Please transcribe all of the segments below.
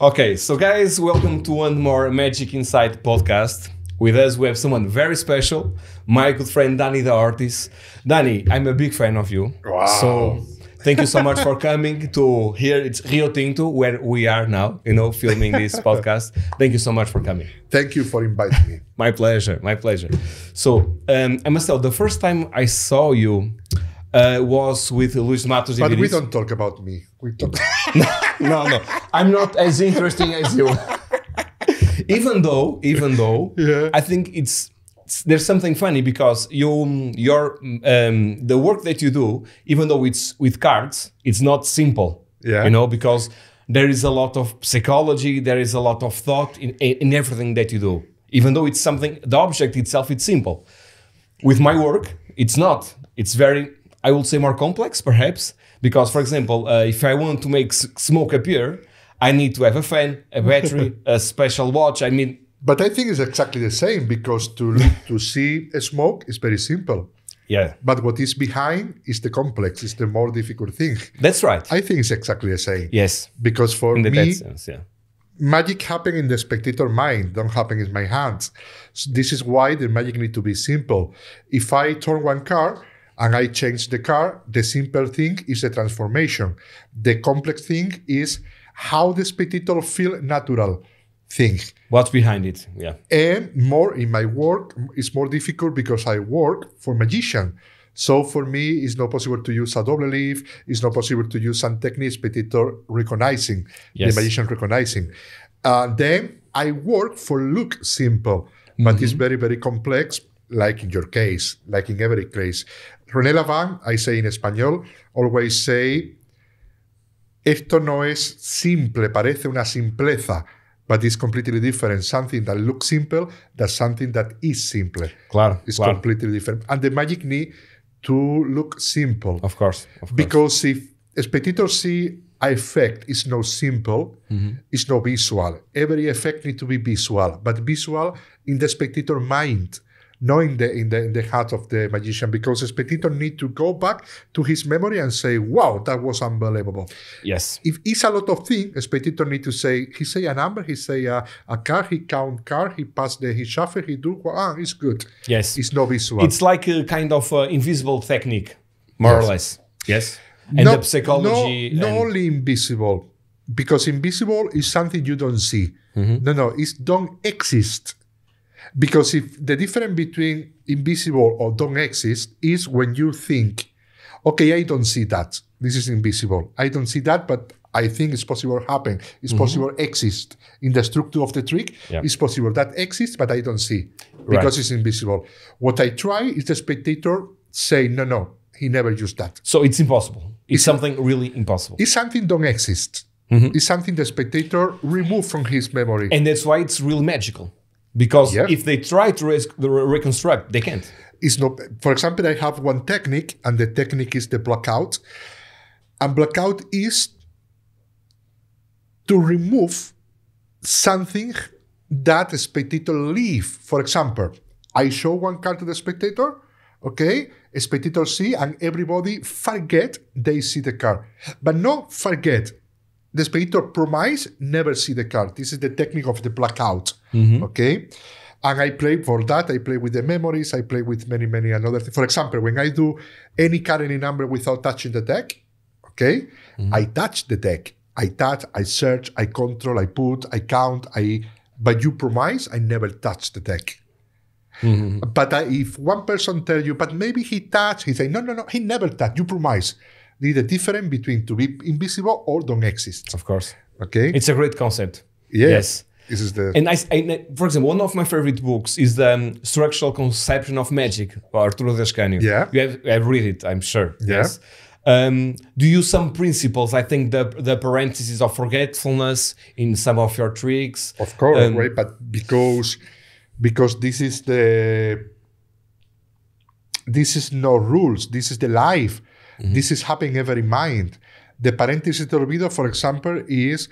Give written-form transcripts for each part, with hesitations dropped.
Okay, so guys, welcome to one more Magic Insight podcast. With us, we have someone very special, my good friend Dani DaOrtiz. Dani, I'm a big fan of you. Wow. So thank you so much for coming to here. It's Rio Tinto, where we are now, filming this podcast. Thank you so much for coming. Thank you for inviting me. My pleasure, my pleasure. So I must tell, the first time I saw you was with Luis Matos. But we don't talk about me. We talk. No, I'm not as interesting as you. Even though, Yeah. I think there's something funny because the work that you do, even though it's with cards, it's not simple. Yeah. Because there is a lot of psychology, there is a lot of thought in everything that you do. Even though it's something, the object itself, it's simple. With my work, it's not. It's very, I would say, more complex, perhaps, because, for example, if I want to make smoke appear, I need to have a fan, a battery, a special watch. But I think it's exactly the same because to see a smoke is very simple. Yeah, But what is behind is the complex, is the more difficult thing. that's right. I think it's exactly the same. Yes, Because for in that me, sense, yeah. magic happen in the spectator mind, don't happen in my hands. So this is why the magic need to be simple. If I turn one card and I change the card, the simple thing is the transformation. The complex thing is how the spectator feel natural thing. What's behind it? Yeah. And more in my work, it's more difficult because I work for magician. So for me, it's not possible to use a double leaf. It's not possible to use some techniques, spectator recognizing, Yes. the magician recognizing. Then I work for look simple, but it's very, very complex, like in your case, like in every case. René Lavin, I say in español, always say, esto no es simple, parece una simpleza, but it's completely different. Something that looks simple, that's something that is simple. Claro, It's claro. completely different. And the magic need to look simple. Of course. Because if a spectator see an effect is not simple, it's not visual. Every effect need to be visual, but visual in the spectator mind, not in the heart of the magician, because the spectator need to go back to his memory and say, wow, that was unbelievable. Yes. If it's a lot of things, a spectator need to say, he say a number, he say a card, he count card, he pass he shuffle, he do, it's good. Yes. It's not visual. It's like a kind of invisible technique, more or Yes. less. Yes. And the psychology. Not and- only invisible, because invisible is something you don't see. No, it don't exist. Because if the difference between invisible or don't exist is when you think, okay, I don't see that. This is invisible. I don't see that, but I think it's possible happen. It's possible exist. In the structure of the trick, Yeah. it's possible that exists, but I don't see because it's invisible. What I try is the spectator say, no, he never used that. So it's impossible. It's something really impossible. It's something don't exist. It's something the spectator remove from his memory. And that's why it's really magical. Because Yeah. if they try to reconstruct, they can't. It's not. For example, I have one technique, and the technique is the blackout. And blackout is to remove something that the spectator leave. For example, I show one card to the spectator, okay? A spectator see, and everybody forget they see the card. But not forget. The spectator promise never see the card. This is the technique of the blackout, okay? And I play for that. I play with the memories. I play with many, many another things. For example, when I do any card, any number without touching the deck, okay? I touch the deck. I touch, I search, I control, I put, I count, but you promise I never touch the deck. But if one person tell you, but maybe he touched, he say, no, he never touched, you promise. The difference between to be invisible or don't exist. Of course. Okay? It's a great concept. Yes. This is the... And for example, one of my favorite books is the Structural Conception of Magic by Arturo Descanio. Yeah. You have read it, I'm sure. Yeah. Yes. Do you use some principles? I think the parentheses of forgetfulness in some of your tricks. Of course, right? But because this is no rules. This is the life. This is happening every mind. The parenthesis de olvido, for example, is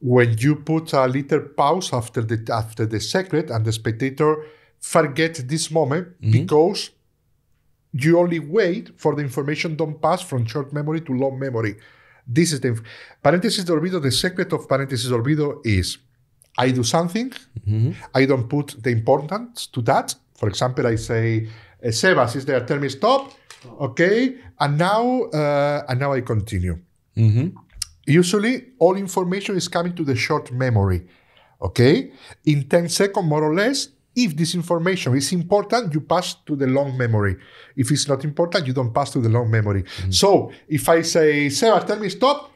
when you put a little pause after the secret and the spectator forget this moment because you only wait for the information don't pass from short memory to long memory. This is the parenthesis de olvido. The secret of parenthesis de olvido is I do something, I don't put the importance to that. For example, I say, Sebas is there, tell me stop, okay, and now I continue. Usually, all information is coming to the short memory, okay? In 10 seconds, more or less, if this information is important, you pass to the long memory. If it's not important, you don't pass to the long memory. So, if I say, Sebas, tell me stop,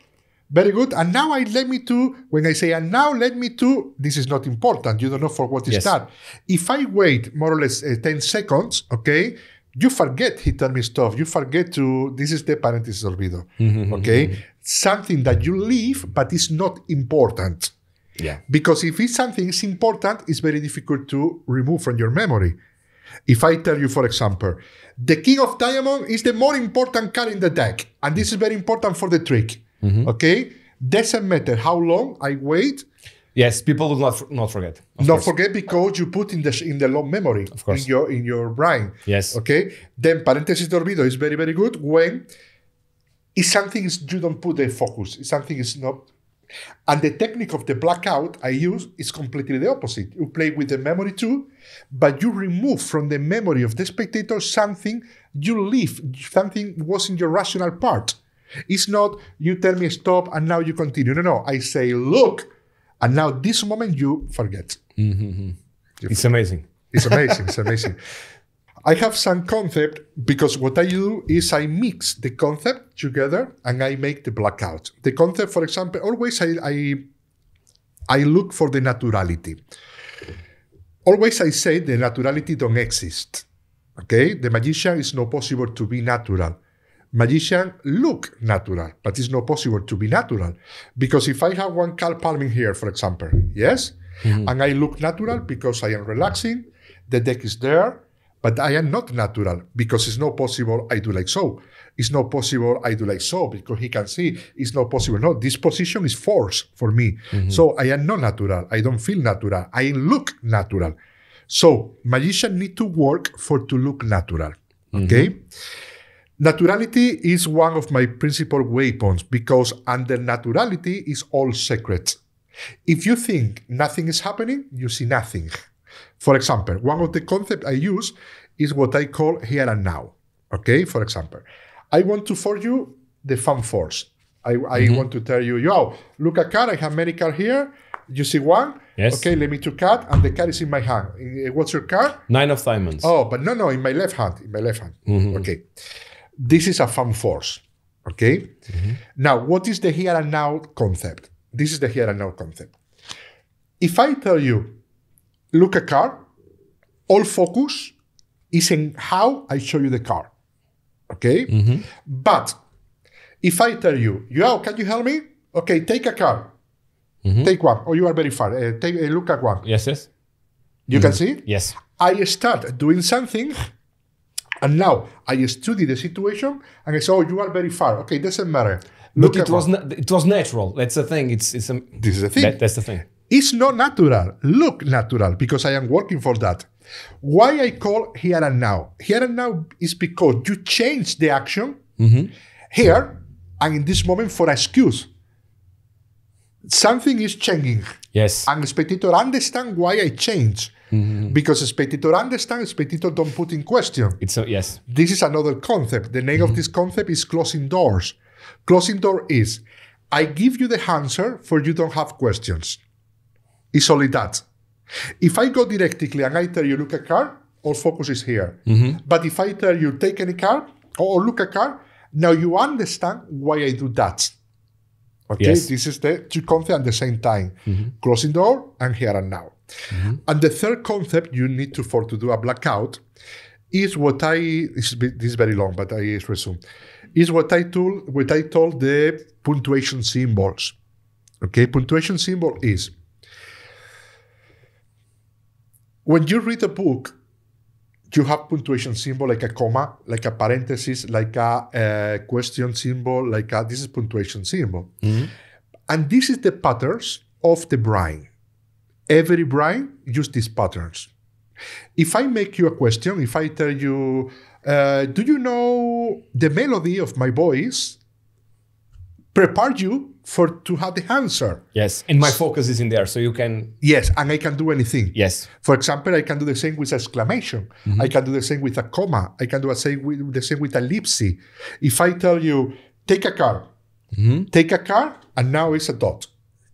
very good. And now let me to, when I say, and now let me to, this is not important. You don't know for what is that. If I wait more or less 10 seconds, okay, you forget he told me stop. You forget to, this is the parenthesis olvido, okay? Something that you leave, but it's not important. Yeah. Because if it's something is important, it's very difficult to remove from your memory. If I tell you, for example, the king of diamond is the more important card in the deck, and this is very important for the trick. Okay, doesn't matter how long I wait. Yes, people will not forget. Not forget because you put in the long memory, of course, in your brain. Yes. Okay. Then parenthesis de olvido is very, very good when if something is you don't put the focus. If something is not, and the technique of the blackout I use is completely the opposite. You play with the memory too, but you remove from the memory of the spectator something you leave. Something was in your rational part. It's not you tell me stop and now you continue. No. I say look, and now this moment you forget. It's amazing. It's amazing. It's amazing. I have some concept because what I do is I mix the concept together and I make the blackout. The concept, for example, always I look for the naturality. Always I say the naturality don't exist. Okay, the magician is not possible to be natural. Magician look natural, but it's not possible to be natural. Because if I have one card palming here, for example, yes? And I look natural because I am relaxing, the deck is there, but I am not natural because it's not possible I do like so. It's not possible I do like so because he can see. It's not possible. No, this position is force for me. So I am not natural. I don't feel natural. I look natural. So magician need to work to look natural, okay? Naturality is one of my principal weapons because under naturality is all secret. If you think nothing is happening, you see nothing. For example, one of the concepts I use is what I call here and now. Okay, for example, I want to for you the fun force. I want to tell you, João, look a card, I have many cards here. You see one? Yes. Okay, let me to cut, and the card is in my hand. What's your card? 9 of diamonds. Oh, but no, in my left hand. In my left hand. Okay. This is a fun force, okay? Now, what is the here and now concept? This is the here and now concept. If I tell you, look a card, all focus is in how I show you the card, okay? But if I tell you, João, can you help me? Okay, take a card. Take one. Oh, you are very far. Look at one. Yes. You can see? Yes. I start doing something. And now I study the situation and I say, oh, you are very far. Okay, doesn't matter. Look, it was natural. That's the thing. This is the thing. That's the thing. It's not natural. Look natural because I am working for that. Why I call here and now? Here and now is because you change the action here and in this moment for excuse. Something is changing. Yes. And the spectator understand why I change. Because the spectator understands, spectator don't put in question. Yes. This is another concept. The name of this concept is closing doors. Closing door is, I give you the answer for you don't have questions. It's only that. If I go directly and I tell you, look a card, all focus is here. But if I tell you, take any card, or look a card, now you understand why I do that. Okay, yes. This is the two concepts at the same time. Closing door and here and now. And the third concept you need to do a blackout is what this is very long, but I resume. Is what I told the punctuation symbols. Okay, punctuation symbol is when you read a book, you have punctuation symbol like a comma, like a parenthesis, like a question symbol, this is punctuation symbol. And this is the patterns of the brain. Every brain uses these patterns. If I make you a question, if I tell you, do you know the melody of my voice? prepare you to have the answer. Yes, and my focus is in there, so you can... Yes, and I can do anything. Yes. For example, I can do the same with exclamation. I can do the same with a comma. I can do the same with ellipsis. If I tell you, take a car, and now it's a dot.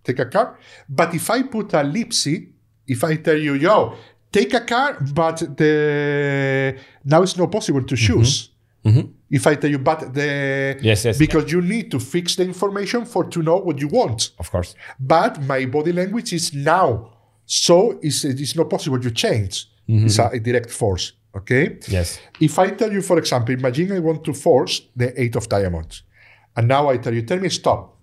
Take a car. But if I put a ellipsis, if I tell you, yo, take a car, but now it's not possible to choose. If I tell you, but because you need to fix the information to know what you want. Of course. But my body language is now, so it's not possible to change. It's a direct force. Okay. Yes. If I tell you, for example, imagine I want to force the 8 of diamonds, and now I tell you, tell me stop.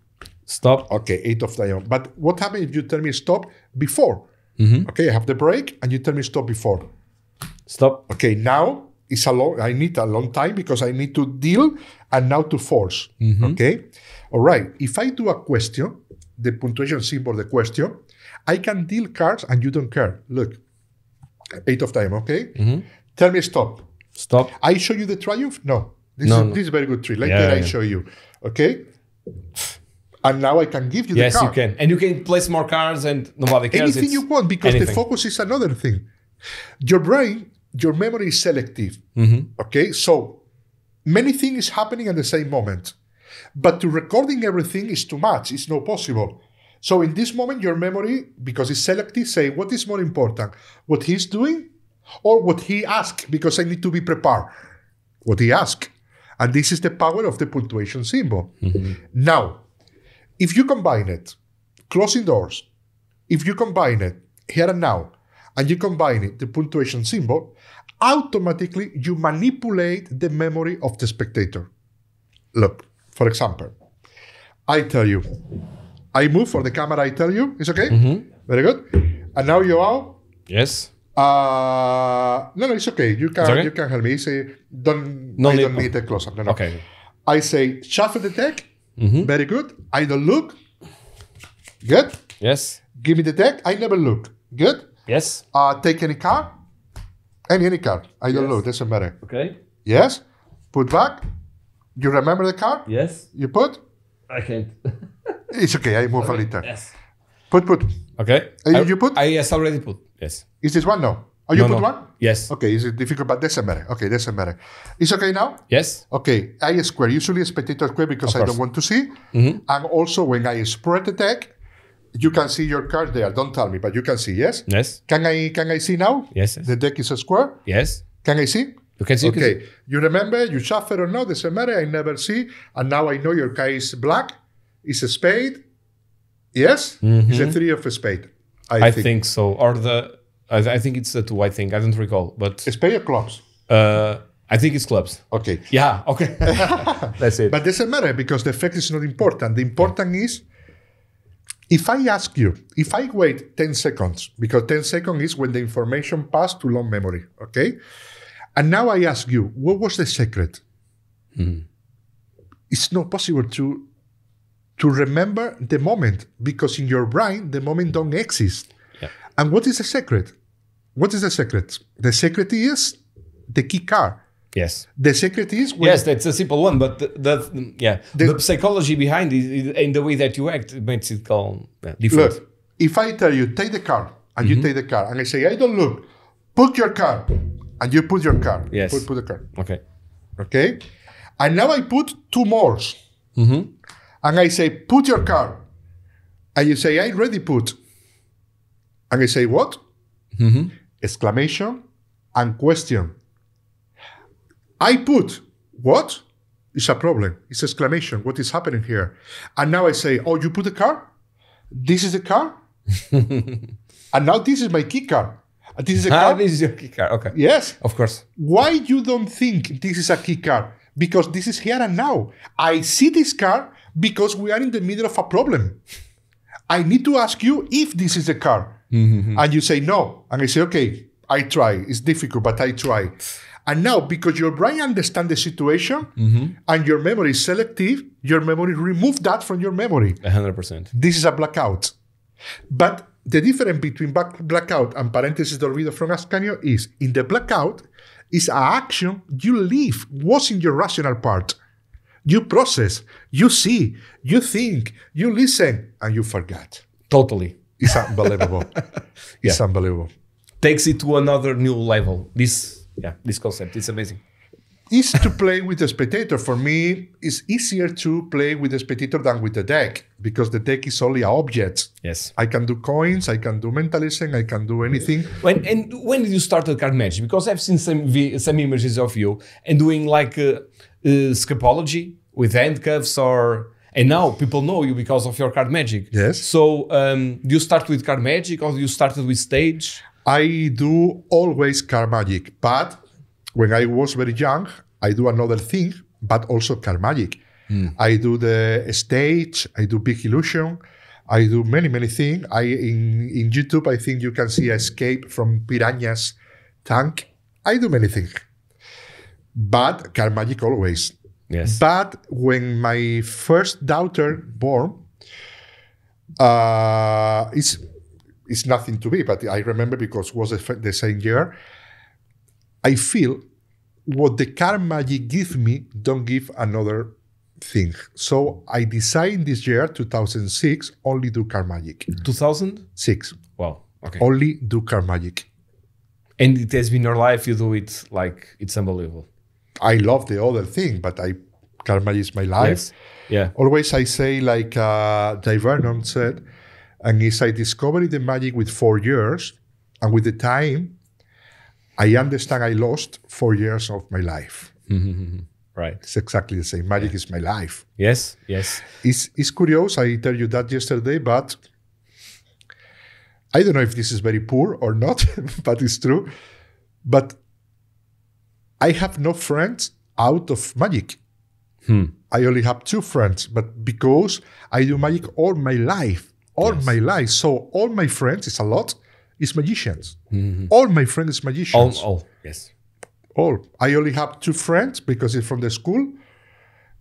Stop. Okay, 8 of diamonds. But what happens if you tell me stop before? Okay, I have the break, and you tell me stop before. Stop. Okay, now I need a long time because I need to deal and now to force. Okay, all right. If I do a question, the punctuation symbol, the question, I can deal cards and you don't care. Look, 8 of diamonds. Okay, tell me stop. Stop. I show you the triumph. No, this is a very good trick. Later I show you. Okay. And now I can give you the card. Yes, you can. And you can place more cards and nobody cares. Anything you want, because the focus is another thing. Your brain, your memory is selective. Okay? So many things happening at the same moment. But to recording everything is too much. It's not possible. So in this moment, your memory, because it's selective, say, what is more important? What he's doing or what he asked? Because I need to be prepared. What he asked. And this is the power of the punctuation symbol. Now, if you combine it, closing doors, if you combine it here and now, and you combine it, the punctuation symbol, automatically you manipulate the memory of the spectator. Look, for example, I tell you, I move for the camera, I tell you, it's okay? Very good. And now João. Yes. No, it's okay. You can help me. Say, I don't need a close-up. No. Okay. I say, shuffle the deck. Very good. I don't look. Good. Yes. Give me the deck. I never look. Good. Yes. Take any card. Any card. I don't look. Doesn't matter. Okay. Yes. Put back. You remember the card? Yes. You put? I can't. It's okay. I move a little. Yes. Put. Okay. You put? Yes, already put. Yes. Is this one? No. Oh, you put one? Yes. Okay, is it difficult? But doesn't matter. Okay, doesn't matter. It's okay now? Yes. Okay, I square. Usually spectator square because I don't want to see. And also when I spread the deck, you can see your card there. Don't tell me, but you can see, yes? Yes. Can I see now? Yes. The deck is a square? Yes. Can I see? You can see. Okay. You remember, you shuffle or no, doesn't matter. I never see. And now I know your card is black. It's a spade. Yes? It's a 3 of a spade. I think so. Or I think it's a 2, I think. I don't recall. But spade or clubs? I think it's clubs. Okay. Yeah, okay. That's it. But doesn't matter because the effect is not important. The important is, if I ask you, if I wait 10 seconds, because 10 seconds is when the information passed to long memory, okay? And now I ask you, what was the secret? It's not possible to remember the moment because in your brain, the moment don't exist. Yeah. And what is the secret? What is the secret? The secret is the key card. Yes. The secret is... Yes, that's a simple one, but the psychology behind it in the way that you act makes it different. Look, if I tell you, take the card, and you take the card, and I say, I don't look, put your card, and you put your card. Yes. Put the card. Okay. Okay? And now I put 2 more. And I say, put your card. And you say, I already put. And I say, what? Exclamation and question. I put. What? It's a problem. It's exclamation. What is happening here? And now I say, oh, you put the card? This is the card? And now this is my key card. And this is a card. This is your key card. Okay. Yes. Of course. Why you don't think this is a key card? Because this is here and now. I see this card because we are in the middle of a problem. I need to ask you if this is the card. And you say no. And I say, okay, I try. It's difficult, but I try. And now, because your brain understands the situation and your memory is selective, your memory remove that from your memory. 100%. This is a blackout. But the difference between blackout and paréntesis de olvido from Ascanio is, in the blackout, is an action you leave, was in your rational part. You process, you see, you think, you listen, and you forget. Totally. It's unbelievable. It's unbelievable. Takes it to another new level. This concept is amazing. Is to play with the spectator. For me, it's easier to play with the spectator than with the deck, because the deck is only an object. Yes. I can do coins, I can do mentalism, I can do anything. When did you start the card magic? Because I've seen some images of you and doing like scapology with handcuffs, and now people know you because of your card magic. Yes. So do you start with card magic or you started with stage? I do always card magic, but when I was very young, I do another thing, but also card magic. I do the stage, I do big illusion, I do many things. In YouTube, I think you can see Escape from Piranha's Tank. I do many things, but card magic always. Yes. But when my first daughter born, it's nothing to be, but I remember because it was the same year. I feel what the card magic gives me don't give another thing. So I decided this year, 2006, only do card magic. 2006? Wow. Okay. Only do card magic. And it has been your life, you do it like it's unbelievable. I love the other thing, but card magic is my life. Yes. Yeah. Always I say, like David Blaine said, and is I discovered the magic with 4 years, and with the time, I understand I lost 4 years of my life. Right. It's exactly the same. Magic is my life. Yes. It's curious, I tell you that yesterday, but I don't know if this is very poor or not, but it's true. But I have no friends out of magic. I only have 2 friends, but because I do magic all my life. So all my friends, it's a lot, is magicians. All my friends magicians. All. Yes. All. I only have 2 friends because it's from the school,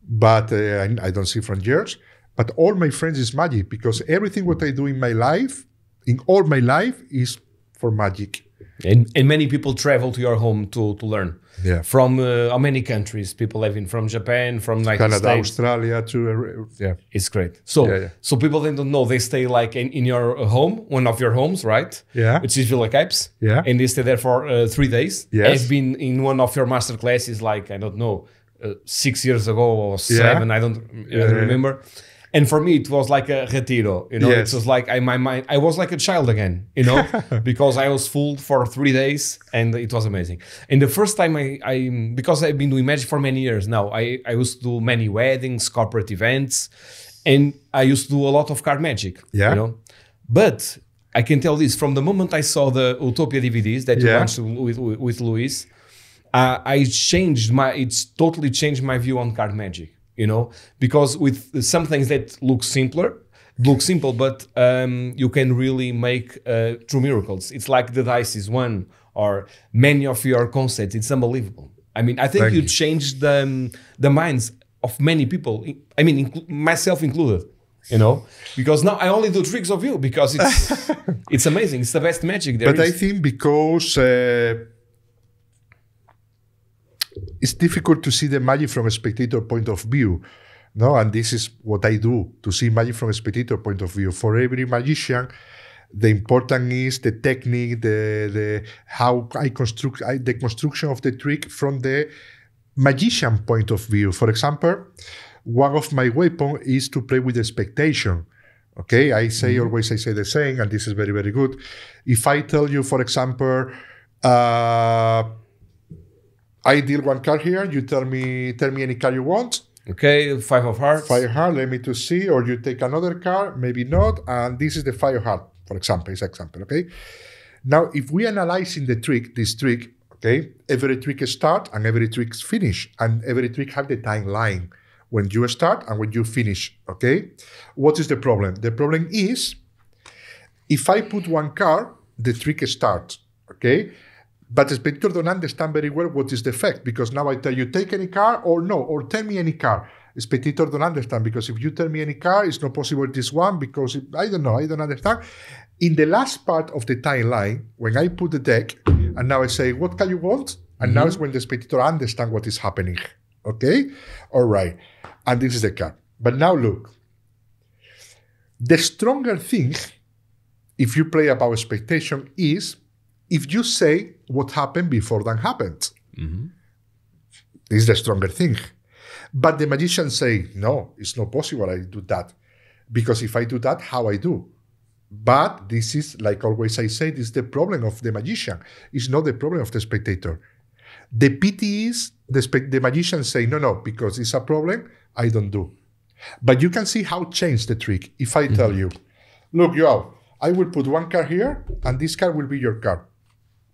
but I don't see from years. But all my friends is magic, because everything what I do in my life, in all my life, is for magic. And many people travel to your home to learn. Yeah. From how many countries? People living from Japan, from United Canada, States. Australia, to It's great. So so people then don't know, they stay like in your home, one of your homes, right? Yeah. Which is Villa Capes. Yeah. And they stay there for 3 days. Yes. I've been in one of your master classes, like, I don't know, 6 years ago or 7, I don't remember. And for me, it was like a retiro, you know. Yes. It was like I was like a child again, you know, because I was full for 3 days, and it was amazing. And the first time I because I've been doing magic for many years now, I used to do many weddings, corporate events, and I used to do a lot of card magic, you know. But I can tell this, from the moment I saw the Utopia DVDs that you launched with Luis, it's totally changed my view on card magic. You know, because with some things that look simple, but you can really make true miracles. It's like the dice is one, or many of your concepts. It's unbelievable. I mean, I think you changed the minds of many people. I mean, myself included. You know, because now I only do tricks of you because it's amazing. It's the best magic there is. But I think because it's difficult to see the magic from a spectator point of view, no? And this is what I do, to see magic from a spectator point of view. For every magician, the important is the technique, the how I construct the construction of the trick from the magician point of view. For example, one of my weapons is to play with expectation. Okay, I say always I say the same, and this is very, very good. If I tell you, for example, I deal 1 card here. You tell me any card you want. Okay, 5 of hearts. 5 of hearts. Let me to see. Or you take another card, maybe not. And this is the 5 of hearts, for example. It's example. Okay. Now, if we analyze in the trick, this trick, okay, every trick start and every trick finish, and every trick have the timeline when you start and when you finish. Okay. What is the problem? The problem is, if I put 1 card, the trick starts. Okay. But the spectator don't understand very well what is the effect, because now I tell you, take any card or no, or tell me any card. The spectator don't understand, because if you tell me any card, it's not possible this one, because I don't know, I don't understand. In the last part of the timeline, when I put the deck, and now I say, what can you want? And now is when the spectator understand what is happening. Okay? All right. And this is the card. But now look. The stronger thing, if you play about expectation, is if you say what happened before that happened. This is the stronger thing. But the magicians say, no, it's not possible I do that. Because if I do that, how I do? But this is, like always I say, this is the problem of the magician. It's not the problem of the spectator. The pity is the magicians say, no, because it's a problem, I don't do. But you can see how change the trick. If I tell you, look, João, I will put one card here, and this card will be your card.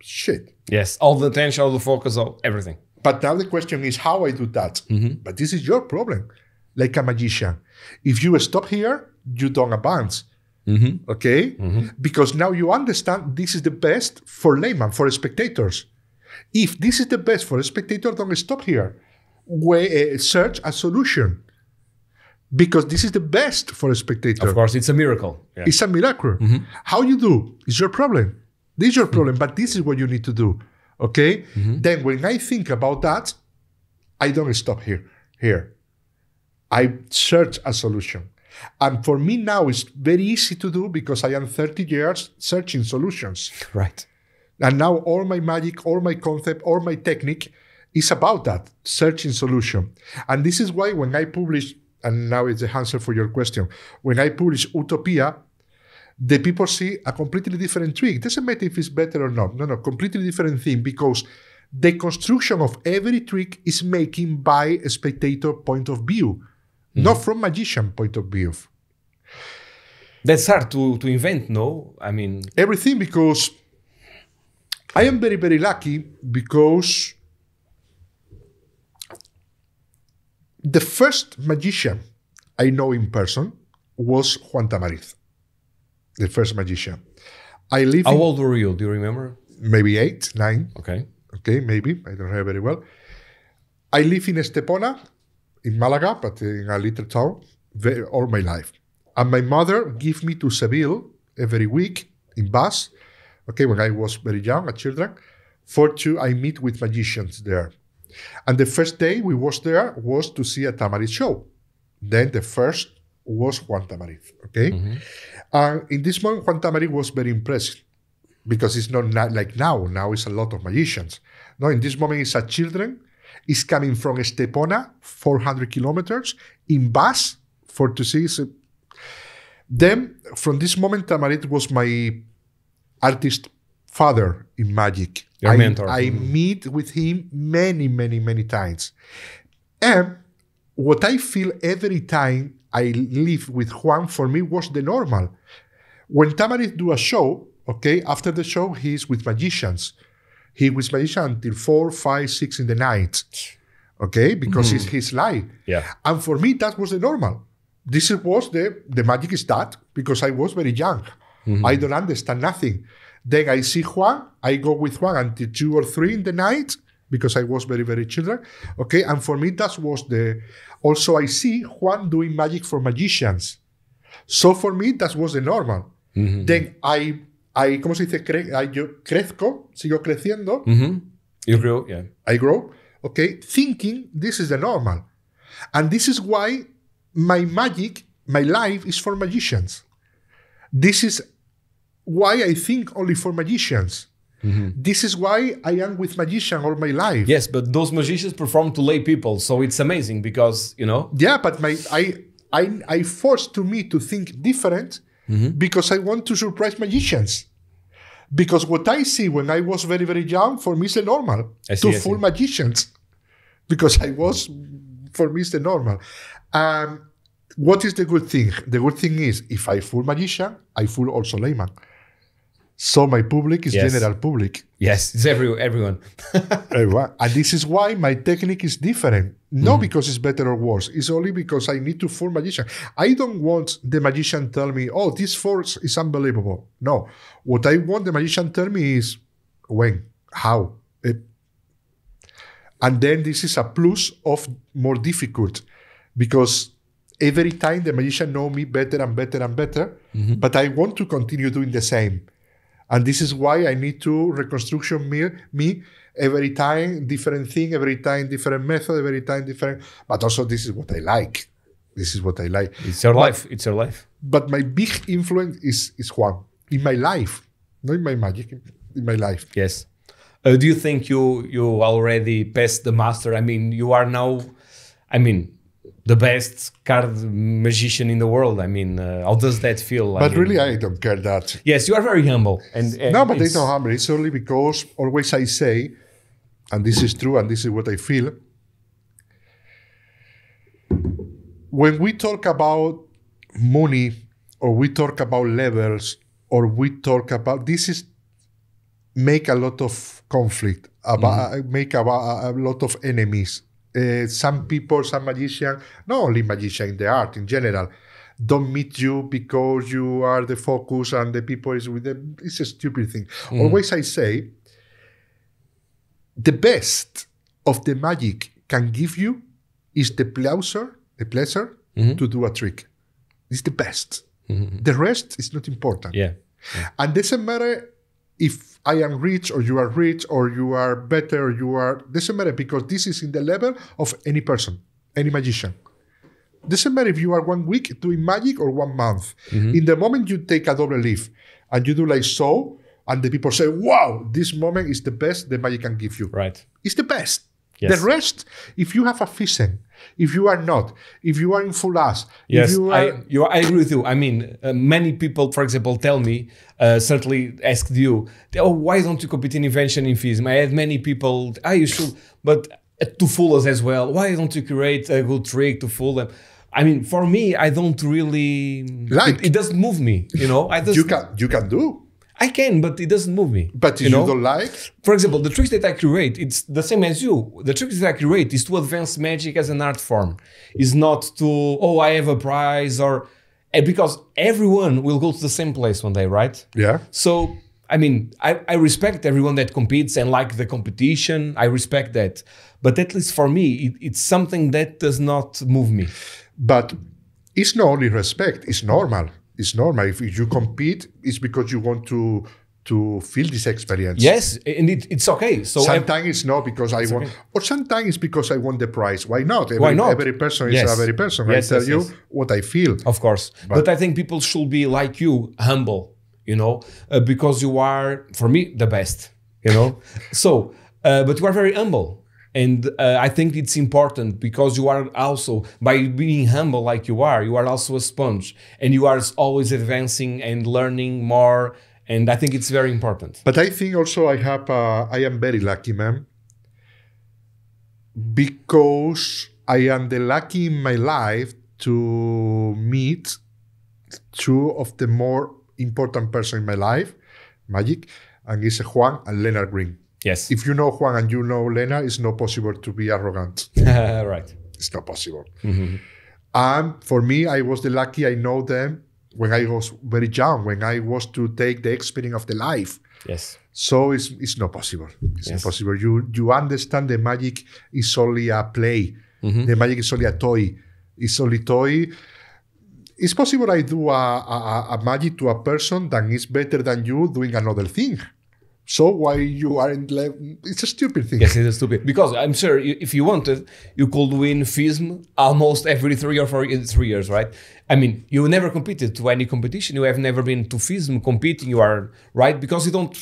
Shit. Yes, all the attention, all the focus, all everything. But now the question is how I do that. But this is your problem, like a magician. If you stop here, you don't advance. Okay? Because now you understand this is the best for layman, for spectators. If this is the best for a spectator, don't stop here. Search a solution. Because this is the best for a spectator. Of course, it's a miracle. Yeah. It's a miracle. How you do? It's your problem. This is your problem, but this is what you need to do. Okay? Then when I think about that, I don't stop here. I search a solution. And for me now, it's very easy to do because I am 30 years searching solutions. Right. And now all my magic, all my concept, all my technique is about that, searching solution. And this is why when I publish, and now it's the answer for your question, when I publish Utopia, the people see a completely different trick. It doesn't matter if it's better or not. No, completely different thing, because the construction of every trick is making by a spectator point of view, not from magician point of view. That's hard to invent, no? I mean... Everything, because I am very, very lucky because the first magician I know in person was Juan Tamariz, the first magician. I live How old were you? Do you remember? Maybe 8, 9. Okay. Okay, maybe. I don't remember very well. I live in Estepona, in Malaga, but in a little town, all my life. And my mother gave me to Seville every week in bus, okay, when I was very young, a children, I meet with magicians there. And the first day we was there was to see a Tamariz show. Then the first was Juan Tamariz, okay? And in this moment, Juan Tamariz was very impressive because it's not like now. Now it's a lot of magicians. No, in this moment, it's a children. It's coming from Estepona, 400 kilometers, in bus to see. Then, from this moment, Tamariz was my artist father in magic. Your mentor. I meet with him many, many, many times. And what I feel every time I live with Juan, for me, was the normal. When Tamariz do a show, okay, after the show, he's with magicians. He was magician until 4, 5, 6 in the night, okay, because it's his life. Yeah. And for me, that was the normal. This was the magic is that, because I was very young. I don't understand nothing. Then I see Juan, I go with Juan until 2 or 3 in the night, because I was very, very children. Okay, and for me, that was also I see Juan doing magic for magicians. So for me, that was the normal. Then ¿cómo se dice? Yo crezco, sigo creciendo. You grow, yeah. I grow, okay, thinking this is the normal. And this is why my magic, my life is for magicians. This is why I think only for magicians. This is why I am with magicians all my life. Yes, but those magicians perform to lay people, so it's amazing because, you know. Yeah, but I forced to me to think different because I want to surprise magicians. Because what I see when I was very, very young, for me is the normal. To fool magicians. Because for me, it's the normal. What is the good thing? The good thing is, if I fool magician, I fool also layman. So my public is general public. Yes, it's everyone. And this is why my technique is different. Not because it's better or worse. It's only because I need to fool magician. I don't want the magician tell me, oh, this force is unbelievable. No. What I want the magician tell me is when, how. And then this is a plus of more difficult because every time the magician know me better and better and better, but I want to continue doing the same. And this is why I need to reconstruction me every time, different thing, every time, different method, every time, different. But also, this is what I like. This is what I like. It's your life. It's your life. But my big influence is João in my life, not in my magic, in my life. Yes. Do you think you already passed the master? I mean, you are now, I mean, the best card magician in the world. I mean, how does that feel? But really, I don't care that. Yes, you are very humble. And no, but it's not humble. It's only because always I say, and this is true, and this is what I feel. When we talk about money, or we talk about levels, or we talk about this is make a lot of conflict, about make a lot of enemies. Some people, some magicians, not only magicians in the art in general, don't meet you because you are the focus and the people is with them. It's a stupid thing. Always I say, the best of the magic can give you is the pleasure to do a trick. It's the best. The rest is not important. Yeah. And doesn't matter if I am rich or you are better, or you are, doesn't matter, because this is in the level of any person, any magician. Doesn't matter if you are 1 week doing magic or 1 month. In the moment you take a double leaf and you do like so, and the people say, wow, this moment is the best the magic can give you. Right. It's the best. Yes. The rest, if you have a physician, if you are not, if you are in full ass, yes, if you are... I agree with you. I mean, many people, for example, tell me, certainly asked you, oh, why don't you compete in invention in FISM? I had many people, you should, but to fool us as well. Why don't you create a good trick to fool them? I mean, for me, I don't really... Like. It doesn't move me, you know? You can do. I can, but it doesn't move me. But if you don't like... For example, the tricks that I create, it's the same as you. The tricks that I create is to advance magic as an art form. It's not to, oh, I have a prize or... Because everyone will go to the same place one day, right? Yeah. So, I mean, I respect everyone that competes and like the competition. I respect that. But at least for me, it's something that does not move me. But it's not only respect, it's normal. It's normal. If you compete, it's because you want to feel this experience. Yes, and it's okay. So sometimes it's not because I want, or sometimes it's because I want the prize. Why not? Why not? Every person is a very person. Yes, I tell you what I feel. Of course. But I think people should be like you, humble, you know, because you are, for me, the best, you know. So, but you are very humble. And I think it's important because you are also, by being humble like you are also a sponge. And you are always advancing and learning more. And I think it's very important. But I think also I am very lucky, man. Because I am the lucky in my life to meet two of the more important person in my life, magic, and it's João and Leonard Green. Yes. If you know João and you know Lena, it's not possible to be arrogant. Right. It's not possible. And for me, I was the lucky. I know them when I was very young, when I was to take the experience of the life. Yes. So it's not possible. It's impossible. You understand the magic is only a play. The magic is only a toy. It's only toy. It's possible I do a magic to a person that is better than you doing another thing. So why you aren't like, it's a stupid thing. Yes, it is stupid. Because I'm sure if you wanted, you could win FISM almost every 3 or 4 years, right? I mean, you never competed to any competition. You have never been to FISM competing. You are right because you don't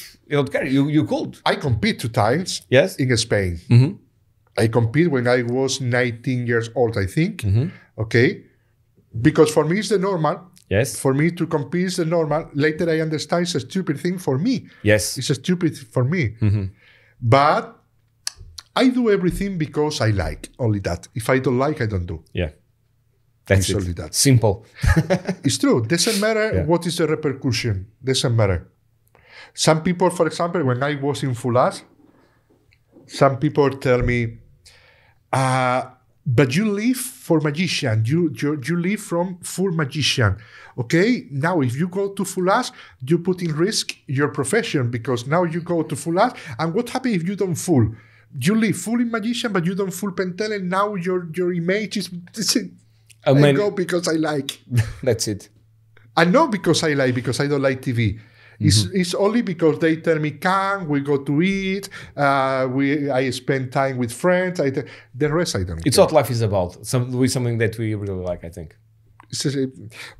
care. You could. I compete 2 times. Yes. In Spain. I compete when I was 19 years old, I think. Okay. Because for me it's the normal. Yes. For me to compete is the normal. Later I understand it's a stupid thing for me. Yes. It's a stupid for me. But I do everything because I like. Only that. If I don't like, I don't do. Yeah. That's it's it. only that. Simple. It's true. Doesn't matter what is the repercussion. Doesn't matter. Some people, for example, when I was in full ass, some people tell me, but you live for magician. You live from full magician. Okay? Now, if you go to full ass, you put in risk your profession because now you go to full ass. And what happens if you don't full? You live full in magician, but you don't full pentel, and now your image is... I go because I like. That's it. And not because I like, because I don't like TV. It's only because they tell me, "Can we go to eat?" I spend time with friends. The rest I don't. It's care. what life is about. Something that we really like, I think.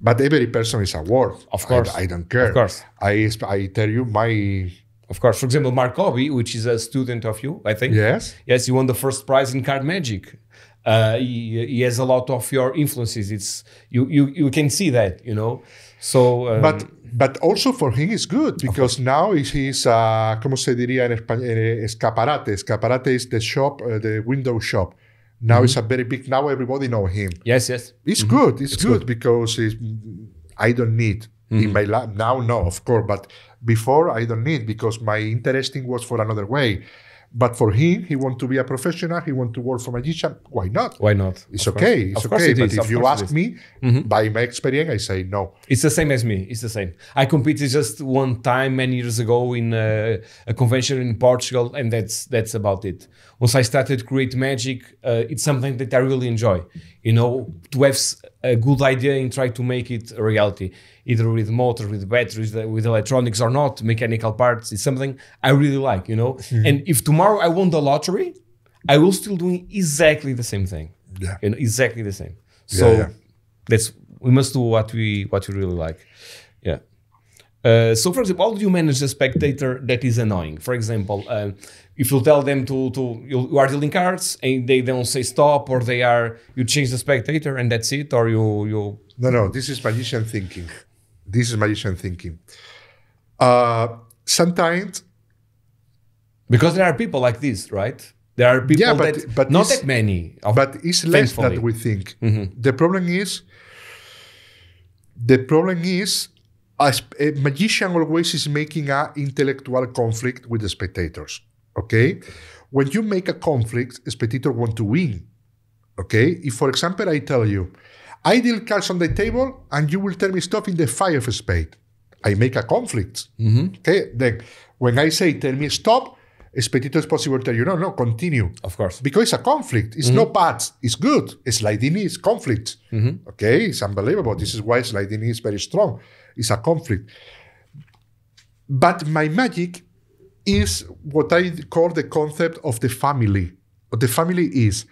But every person is a world. Of course. I don't care. Of course. I tell you my... Of course. For example, Mark Hobby, which is a student of you, I think. Yes. Yes, he won the first prize in card magic. He has a lot of your influences. It's you can see that, you know. So, but also for him it's good because now he's ¿cómo se diría en español? Escaparate. Escaparate is the shop, the window shop. Now it's a very big. Now everybody know him. Yes. It's good. It's good because I don't need in my life now. No, of course, but before I don't need because my interesting was for another way. But for him, he want to be a professional. He want to work for magician. Why not? Why not? It's okay. It's okay. But if you ask me, by my experience, I say no. It's the same as me. It's the same. I competed just one time many years ago in a convention in Portugal, and that's about it. Once I started to create magic, it's something that I really enjoy. You know, to have a good idea and try to make it a reality, either with motors, with batteries, with electronics or not, mechanical parts. It's something I really like, you know. And if tomorrow I won the lottery, I will still doing exactly the same thing. Yeah, you know, exactly the same. So we must do what we really like. Yeah. So, for example, how do you manage a spectator that is annoying? For example, if you tell them you are dealing cards and they don't say stop, or you change the spectator and that's it, or you. No. This is magician thinking. Sometimes. Because there are people like this, right? There are people but not that many. But it's less than we think. The problem is, a magician always is making an intellectual conflict with the spectators. Okay, when you make a conflict, a spectator want to win. Okay, if for example I tell you, I deal cards on the table and you will tell me stop in the 5 of spade, I make a conflict. Okay, then when I say tell me stop, a spectator is possible to tell you no, continue. Of course, because it's a conflict. It's no bad. It's good. Sliding is conflict. Okay, it's unbelievable. This is why sliding is very strong. It's a conflict. But my magic is what I call the concept of the family. The family is,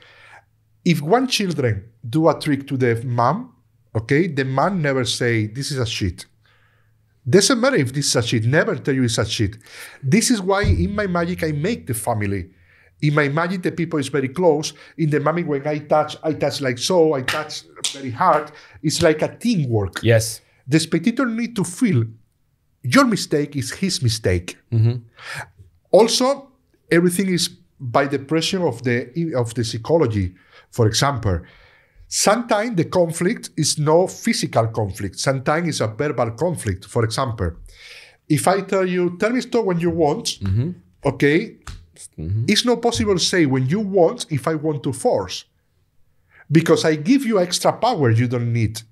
if one children do a trick to the mom, okay, the mom never say, this is a shit. Doesn't matter if this is a shit, never tell you it's a shit. This is why in my magic I make the family. In my magic, the people is very close. In the magic, when I touch like so, I touch very hard. It's like a teamwork. Yes. The spectator need to feel your mistake is his mistake. Also, everything is by the pressure of the psychology. For example, sometimes the conflict is no physical conflict. Sometimes it's a verbal conflict. For example, if I tell me stop when you want, okay, it's not possible to say when you want if I want to force. Because I give you extra power you don't need.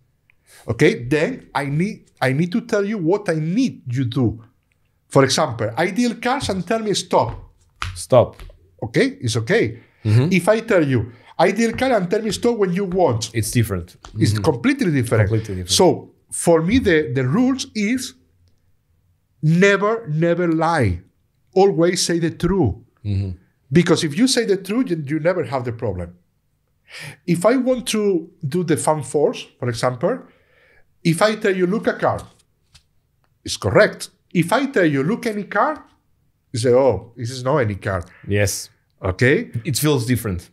Okay, then I need to tell you what I need you do. For example, I deal cards and tell me stop. Stop. Okay, it's okay. If I tell you, I deal cards and tell me stop when you want. It's different. It's completely different. So for me, the rules is never lie. Always say the truth. Because if you say the truth, you never have the problem. If I want to do the fun force, for example, if I tell you, look a card, it's correct. If I tell you, look any card, you say, oh, this is not any card. Yes. Okay? It feels different.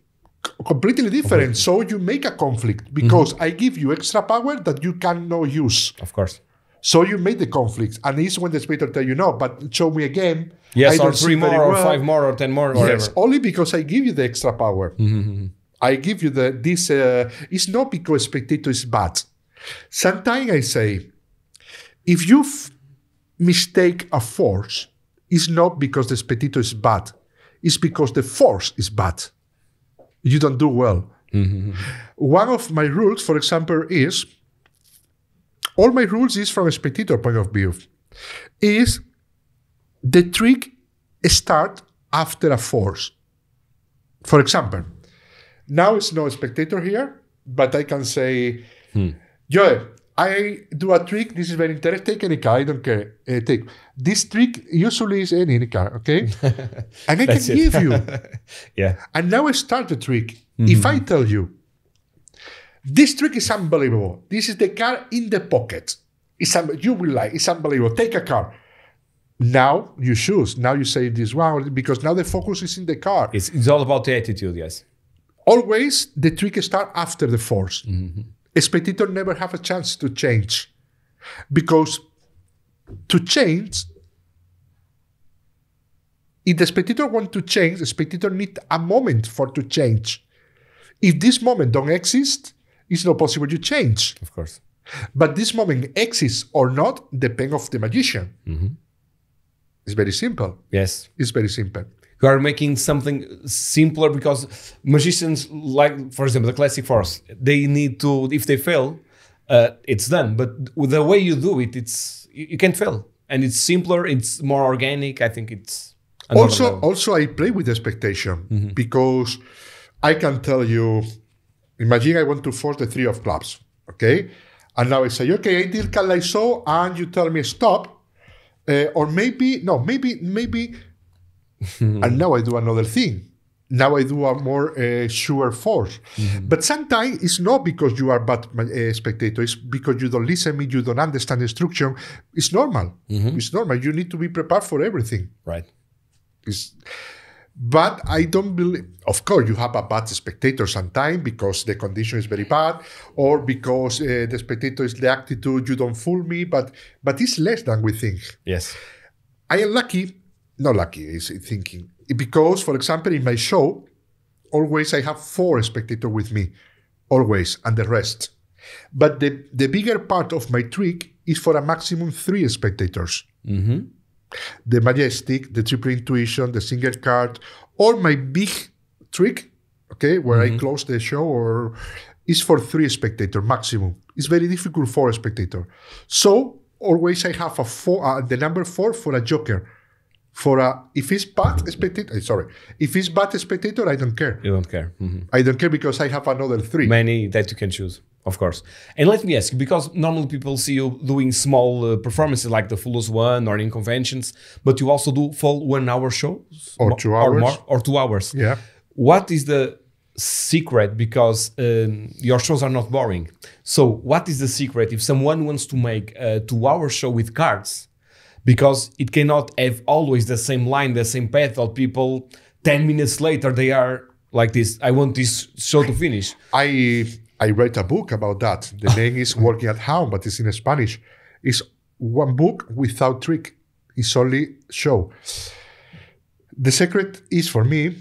Completely different. So you make a conflict because I give you extra power that you cannot use. Of course. So you make the conflict. And it's when the spectator tell you, no, but show me again. Yes, or 3 more, or 5 more, or 10 more, or whatever. Yes, only because I give you the extra power. I give you this. It's not because spectator is bad. Sometimes I say, if you mistake a force, it's not because the spectator is bad. It's because the force is bad. You don't do well. One of my rules, for example, is, all my rules is from a spectator point of view, is the trick start after a force. For example, now it's no spectator here, but I can say, Joel, I do a trick. This is very interesting. Take any car. I don't care. Take this trick. Usually is any car. Okay, and I can give you. Yeah. And now I start the trick. If I tell you, this trick is unbelievable. This is the car in the pocket. You will like. It's unbelievable. Take a car. Now you choose. Now you say this one because now the focus is in the car. It's all about the attitude. Yes. Always the trick starts after the force. A spectator never have a chance to change, because to change, if the spectator want to change, the spectator need a moment for to change. If this moment don't exist, it's not possible to change. Of course. But this moment exists or not depend of the magician. It's very simple. Yes. It's very simple. You are making something simpler because magicians, like, for example, the classic force, they need to, if they fail, it's done. But with the way you do it, you can't fail. And it's simpler, it's more organic. I think it's... Also, I play with expectation because I can tell you, imagine I want to force the 3 of clubs, okay? And now I say, okay, I deal card like so, and you tell me stop. Or maybe, and now I do another thing. Now I do a more sure force. But sometimes it's not because you are bad spectator. It's because you don't listen me, you don't understand the instruction. It's normal. It's normal. You need to be prepared for everything. Right. But I don't believe, of course, you have a bad spectator sometimes because the condition is very bad, or because the spectator is the attitude, you don't fool me, but it's less than we think. Yes. I am lucky, not lucky, is thinking, because, for example, in my show, always I have 4 spectators with me, always, and the rest. But the bigger part of my trick is for a maximum 3 spectators. The majestic, the triple intuition, the single card, or my big trick, okay, where I close the show, or is for 3 spectators maximum. It's very difficult for a spectator. So always I have the number 4 for a joker. If it's bad spectator, if it's bad spectator, I don't care. You don't care. I don't care because I have another 3. Many that you can choose. Of course. And let me ask you, because normally people see you doing small performances like the Fool's One or in conventions, but you also do full 1 hour shows? Or 2 hours. Or more, or 2 hours. Yeah. What is the secret? Because your shows are not boring. So what is the secret if someone wants to make a 2 hour show with cards? Because it cannot have always the same line, the same path, that people 10 minutes later, they are like this. I want this show to finish. I write a book about that. The name is Working at Home, but it's in Spanish. It's one book without trick. It's only show. The secret is, for me,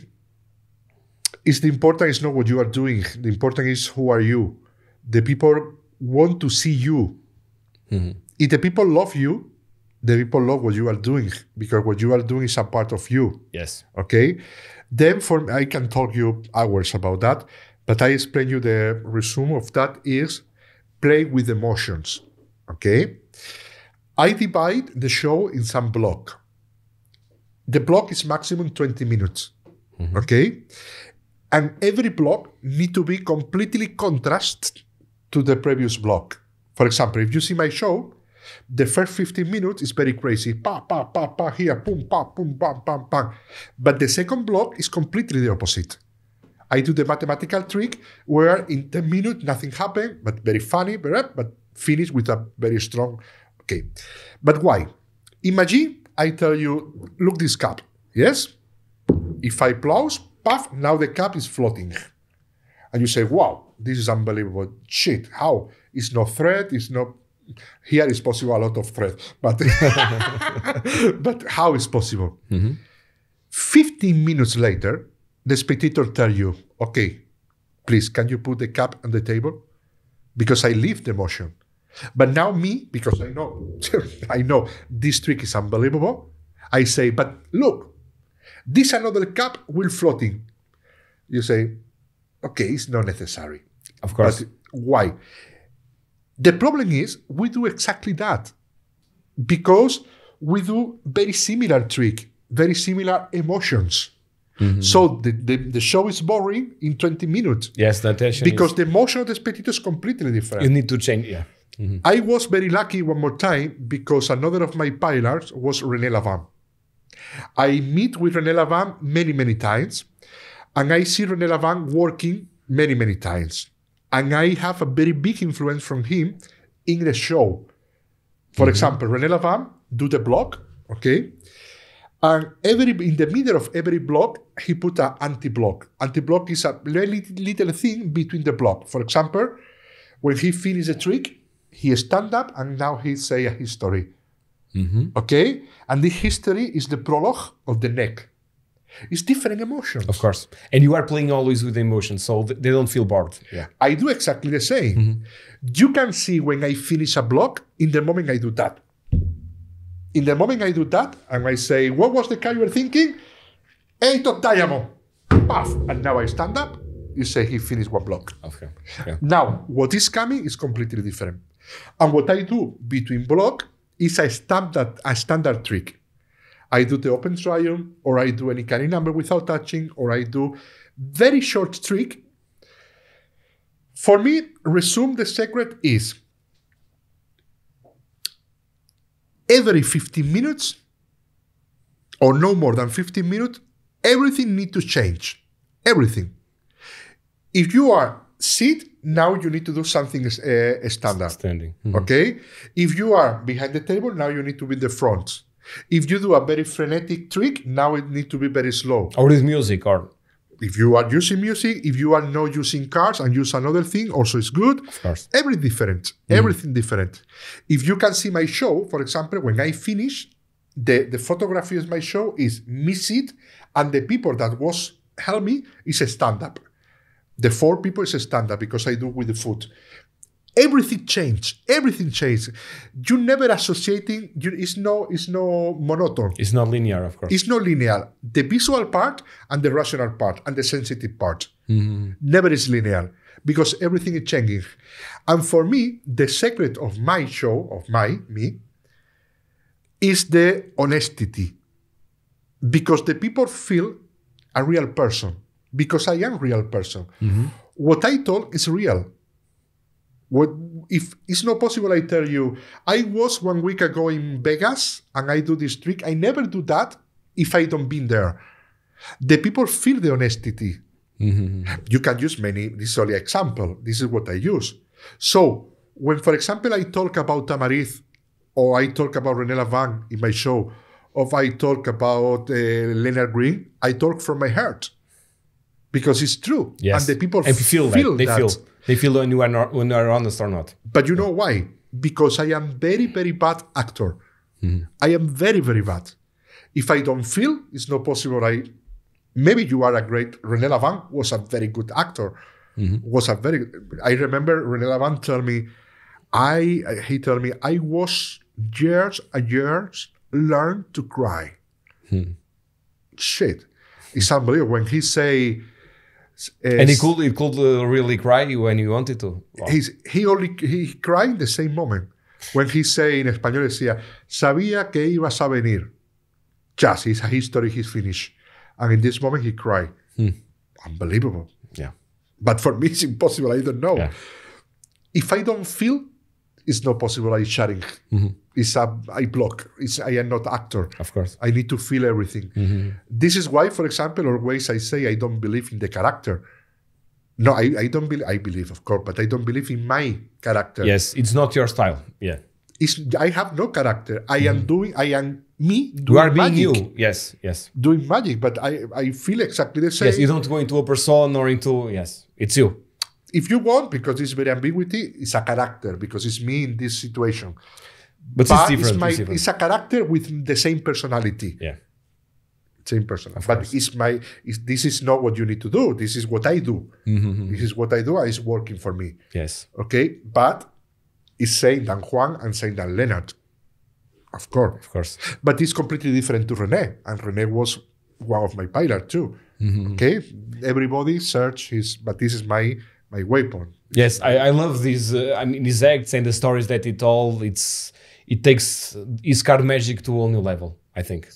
is the important is not what you are doing. The important is who are you. The people want to see you. If the people love you, the people love what you are doing, because what you are doing is a part of you. Yes. Okay? Then I can talk you hours about that. But I explain you the resume of that is play with emotions, okay? I divide the show in some block. The block is maximum 20 minutes, okay? And every block need to be completely contrast to the previous block. For example, if you see my show, the first 15 minutes is very crazy. Pa, pa, pa, pa, here, boom, pa, boom, bam, bam, bam. But the second block is completely the opposite. I do the mathematical trick where in 10 minutes nothing happened, but very funny, but finish with a very strong, okay. But why? Imagine I tell you, look this cup, yes? If I pause, puff, now the cup is floating. And you say, wow, this is unbelievable. Shit, how? It's no thread, it's no, here is possible a lot of thread, but, but how is possible? 15 minutes later, the spectator tell you, okay, please, can you put the cup on the table? Because I leave the motion. But now me, because I know, I know this trick is unbelievable, I say, but look, this another cup will floating. You say, okay, it's not necessary. Of course. But why? The problem is, we do exactly that. Because we do very similar trick, very similar emotions. So the show is boring in 20 minutes. Yes, the attention because the emotion of the spectator is completely different. You need to change, yeah. I was very lucky one more time because another of my pillars was René Lavin. I meet with René Lavin many, many times, and I see René Lavin working many, many times. And I have a very big influence from him in the show. For example, René Lavin do the blog, okay? And in the middle of every block, he put an anti-block. Anti-block is a little thing between the block. For example, when he finished a trick, he stand up and now he say a history. Okay? And the history is the prologue of the neck. It's different emotions. Of course. And you are playing always with emotions, so they don't feel bored. Yeah. I do exactly the same. You can see when I finish a block, in the moment I do that. In the moment I do that, and I say, what was the car you were thinking? 8 of diamond. Puff. And now I stand up, you say he finished one block. Okay. Yeah. Now, what is coming is completely different. And what I do between block is a standard trick. I do the open triumph, or I do any carry number without touching, or I do very short trick. For me, resume the secret is every 15 minutes, or no more than 15 minutes, everything needs to change. Everything. If you are sit, now you need to do something standard. Standing. Okay? If you are behind the table, now you need to be in the front. If you do a very frenetic trick, now it needs to be very slow. Or with music, or... If you are using music, if you are not using cards and use another thing, also is good. Of course. Everything different. If you can see my show, for example, when I finish, the photography of my show is me sit, and the people that was help me is a stand-up. The 4 people is a stand-up because I do with the foot. Everything changed. You never associating. It's no monotone. It's not linear, of course. It's not linear. The visual part and the rational part and the sensitive part never is linear because everything is changing. And for me, the secret of my show, of me, is the honesty. Because the people feel a real person. Because I am a real person. What I told is real. If it's not possible, I tell you, I was 1 week ago in Vegas and I do this trick. I never do that if I don't been there. The people feel the honesty. You can use many. This is only an example. This is what I use. So when, for example, I talk about Tamariz or I talk about René Lavin in my show, or I talk about Leonard Green, I talk from my heart because it's true. Yes. And the people and feel that. They feel when you are honest or not. But you know why? Because I am very, very bad actor. I am very, very bad. If I don't feel, it's not possible. Maybe you are a great... René Lavin was a very good actor. I remember René Lavin tell me, he told me, I was years learn to cry. Shit. It's unbelievable. When he say... and he could really cry when he wanted to. Wow. He cried in the same moment. When he say in español decía, sabía que ibas a venir. Just, it's a history, he's finished. And in this moment he cried. Unbelievable. Yeah. But for me it's impossible, I don't know. Yeah. If I don't feel, it's not possible, I'm sharing. I block. I am not actor. Of course. I need to feel everything. This is why, for example, always I say I don't believe in the character. No, I don't believe. I believe, of course, but I don't believe in my character. Yes, it's not your style. Yeah. I have no character. I am me doing you are being magic. you. Yes. Doing magic, but I feel exactly the same. Yes, you don't go into a persona or into... Yes, it's you. If you want, because it's very ambiguity, it's a character, because it's me in this situation. But it's different. It's a character with the same personality. Yeah. Same person. But this is not what you need to do. This is what I do. This is what I do, and it's working for me. Yes. Okay? But it's saying than Juan and saying than Leonard. Of course. But it's completely different to René. And René was one of my pillars too. Okay? Everybody search but this is my weapon. Yes, I love these these acts and the stories that it takes his card magic to a whole new level, I think.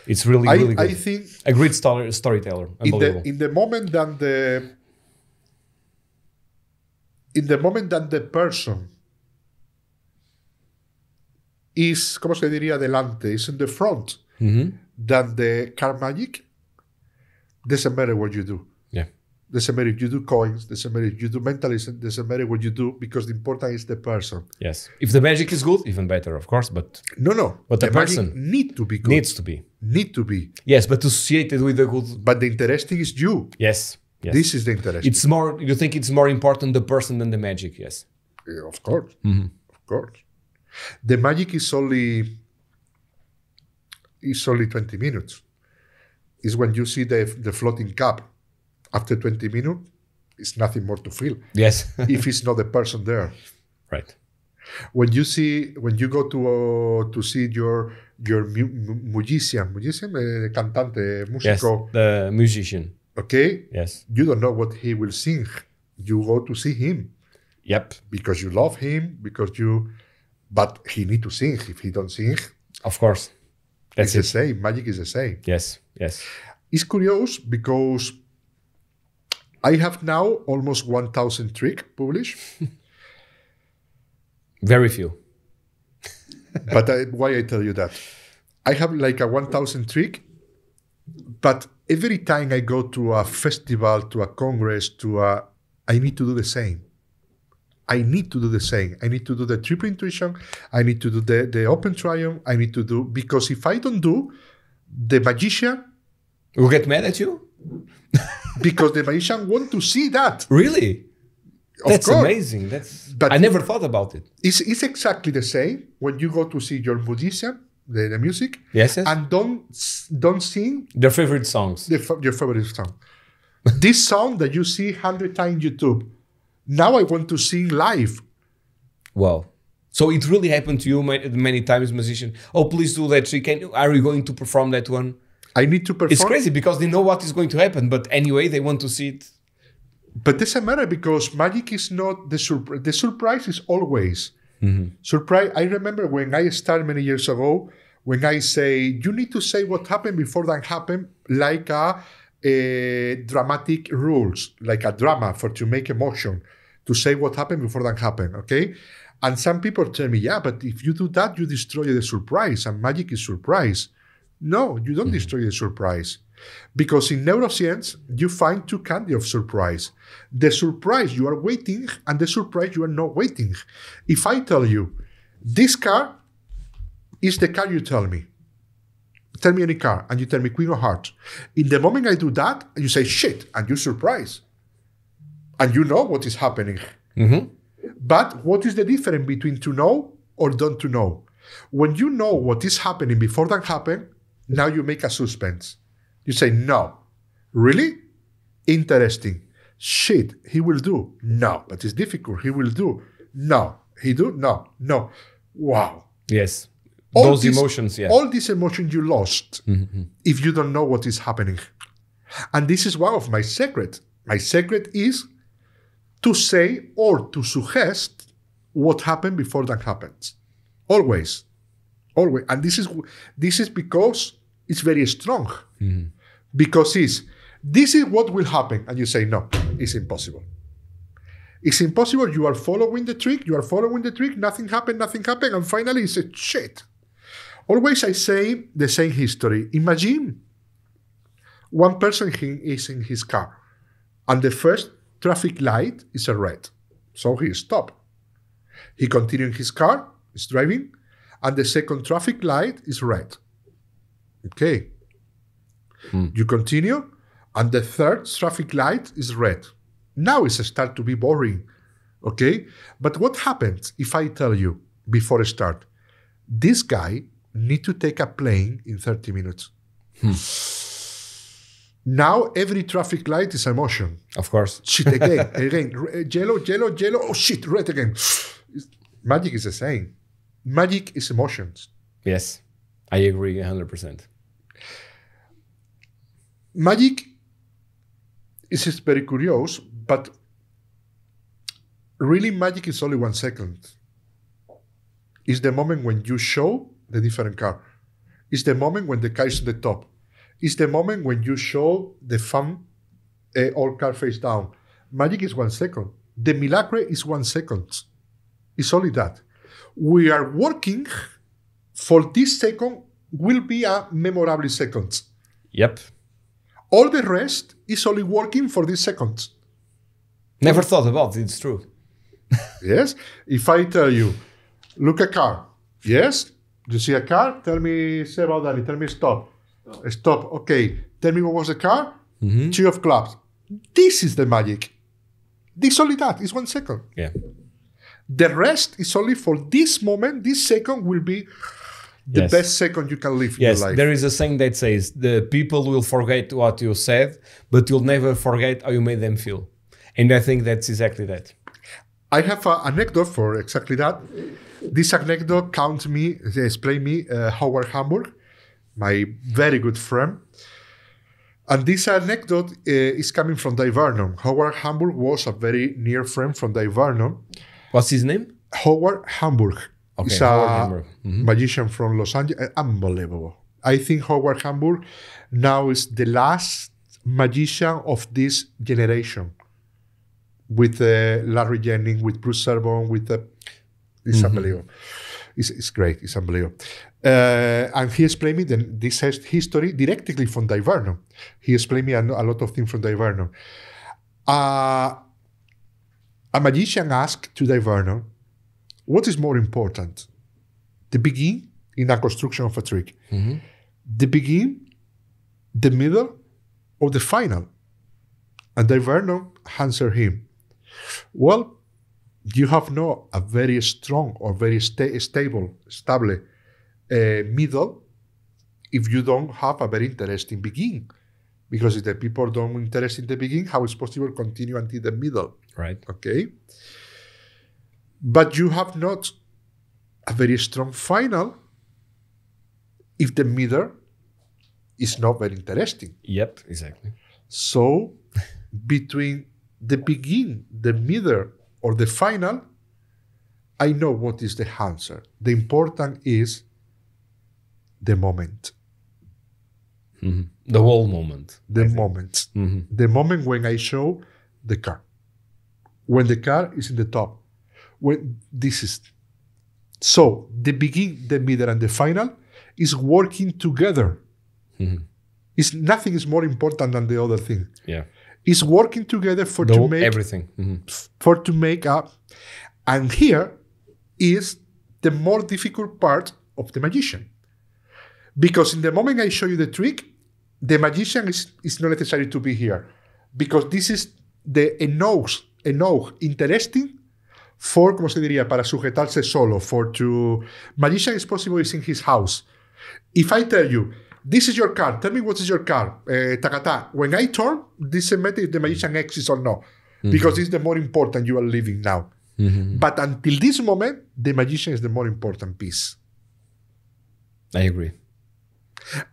It's really good. I think a great storyteller. Unbelievable. In the moment that the person is, ¿cómo se diría, delante, is in the front than the card magic, doesn't matter what you do. Yeah. Doesn't matter if you do coins, doesn't matter if you do mentalism, doesn't matter what you do, because the important is the person. Yes. If the magic is good, even better, of course, but... No. But the person need to be good. needs to be. Need to be. Yes, but associated with the good... But the interesting is you. Yes. This is the interesting. It's more, you think it's more important the person than the magic, yes. Yeah, of course. Of course. The magic is only 20 minutes. It's when you see the floating cup. After 20 minutes, it's nothing more to feel. Yes. If it's not the person there. Right. When you go to see your musician, cantante, músico. Yes, the musician. Okay? Yes. You don't know what he will sing. You go to see him. Yep. Because you love him, but he need to sing. If he don't sing, of course. It's the same. Magic is the same. Yes. It's curious because I have now almost 1,000 tricks published. Very few. But why I tell you that? I have like a 1,000 trick, but every time I go to a festival, to a congress, I need to do the same. I need to do the same. I need to do the triple intuition. I need to do the open triumph. I need to do, because if I don't do, the magician will get mad at you? Because the magician want to see that. Really? That's course. Amazing. But I never thought about it. It's exactly the same when you go to see your musician, the music. Yes. And don't sing their favorite songs. Your favorite song. This song that you see 100 times YouTube. Now I want to sing live. Wow. So it really happened to you many times, musician. Oh, please do that trick. Are you going to perform that one? I need to perform. It's crazy because they know what is going to happen, but anyway, they want to see it. But it doesn't matter because magic is not the surprise. The surprise is always surprise. I remember when I started many years ago, when I say, you need to say what happened before that happened, like a dramatic rules, like a drama to make emotion, to say what happened before that happened, okay? And some people tell me, yeah, but if you do that, you destroy the surprise, and magic is surprise. No, you don't destroy the surprise. Because in neuroscience, you find two kinds of surprise. The surprise you are waiting and the surprise you are not waiting. If I tell you, this car is the car you tell me. Tell me any car, and you tell me Queen of Hearts. In the moment I do that, you say, shit, and you're surprised. And you know what is happening. But what is the difference between to know or don't to know? When you know what is happening before that happened, now you make a suspense. You say, no. Really? Interesting. Shit, he will do. No, but it's difficult. He will do. No. He do? No. Wow. Yes. Those emotions, yeah. All these emotions you lost if you don't know what is happening. And this is one of my secrets. My secret is to say or to suggest what happened before that happens. Always. And this is because it's very strong. Because this is what will happen. And you say, no, it's impossible. It's impossible. You are following the trick. Nothing happened. And finally you say, shit. Always I say the same history. Imagine one person is in his car and the first traffic light is a red. So he stopped. He continued his car, is driving, and the second traffic light is red. Okay. You continue, and the third traffic light is red. Now it starts to be boring. Okay? But what happens if I tell you before I start, this guy need to take a plane in 30 minutes. Now every traffic light is emotion. Of course. Shit, again. Yellow. Oh shit, red again. Magic is the same. Magic is emotions. Yes, I agree 100%. Magic is just very curious, but really magic is only 1 second. It's the moment when you show the different card. It's the moment when the car is on the top. It's the moment when you show the fun all card face down. Magic is 1 second. The milagre is 1 second. It's only that. We are working for this second will be a memorable second. Yep. All the rest is only working for this second. Never thought about it, it's true. Yes? If I tell you, look a car. Yes? You see a car? Tell me, say about Dani. Tell me stop. Stop. Okay. Tell me what was the car? Two of clubs. This is the magic. This only that. It's 1 second. Yeah. The rest is only for this moment. This second will be the best second you can live in your life. There is a saying that says, the people will forget what you said, but you'll never forget how you made them feel. And I think that's exactly that. I have an anecdote for exactly that. This anecdote explained me Howard Hamburg, my very good friend. And this anecdote is coming from Dave Vernon. Howard Hamburg was a very near friend from Dave Vernon. What's his name? Howard Hamburg. Okay, He's Howard a Hamburg. magician from Los Angeles. Unbelievable. I think Howard Hamburg now is the last magician of this generation. With Larry Jennings, with Bruce Serbon, with it's unbelievable. It's great. It's unbelievable. And he explained me this history directly from Dave Vernon. He explained me a lot of things from Dave Vernon. A magician asked to Dave Vernon, what is more important? The begin in a construction of a trick. The begin, the middle, or the final? And Dave Vernon answered him, well, you have no a very strong or very stable middle if you don't have a very interesting begin. Because if the people don't interest in the begin, how is possible continue until the middle? Right. Okay. But you have not a very strong final if the middle is not very interesting. Yep, exactly. So between the begin, the middle, or the final, I know what is the answer. The important is the moment. The whole moment. The moment. The moment when I show the car. When the car is in the top. When this is. So the begin, the middle, and the final is working together. Nothing is more important than the other thing. Yeah. Is working together to make everything. For to make up. And here is the more difficult part of the magician. Because in the moment I show you the trick, the magician is not necessary to be here. Because this is the enough interesting for, como se diría, para sujetarse solo, magician is possible is in his house. If I tell you, this is your card. Tell me what is your card. Takata. When I turn, this is if the magician exists or not. Because it's the more important you are living now. But until this moment, the magician is the more important piece. I agree.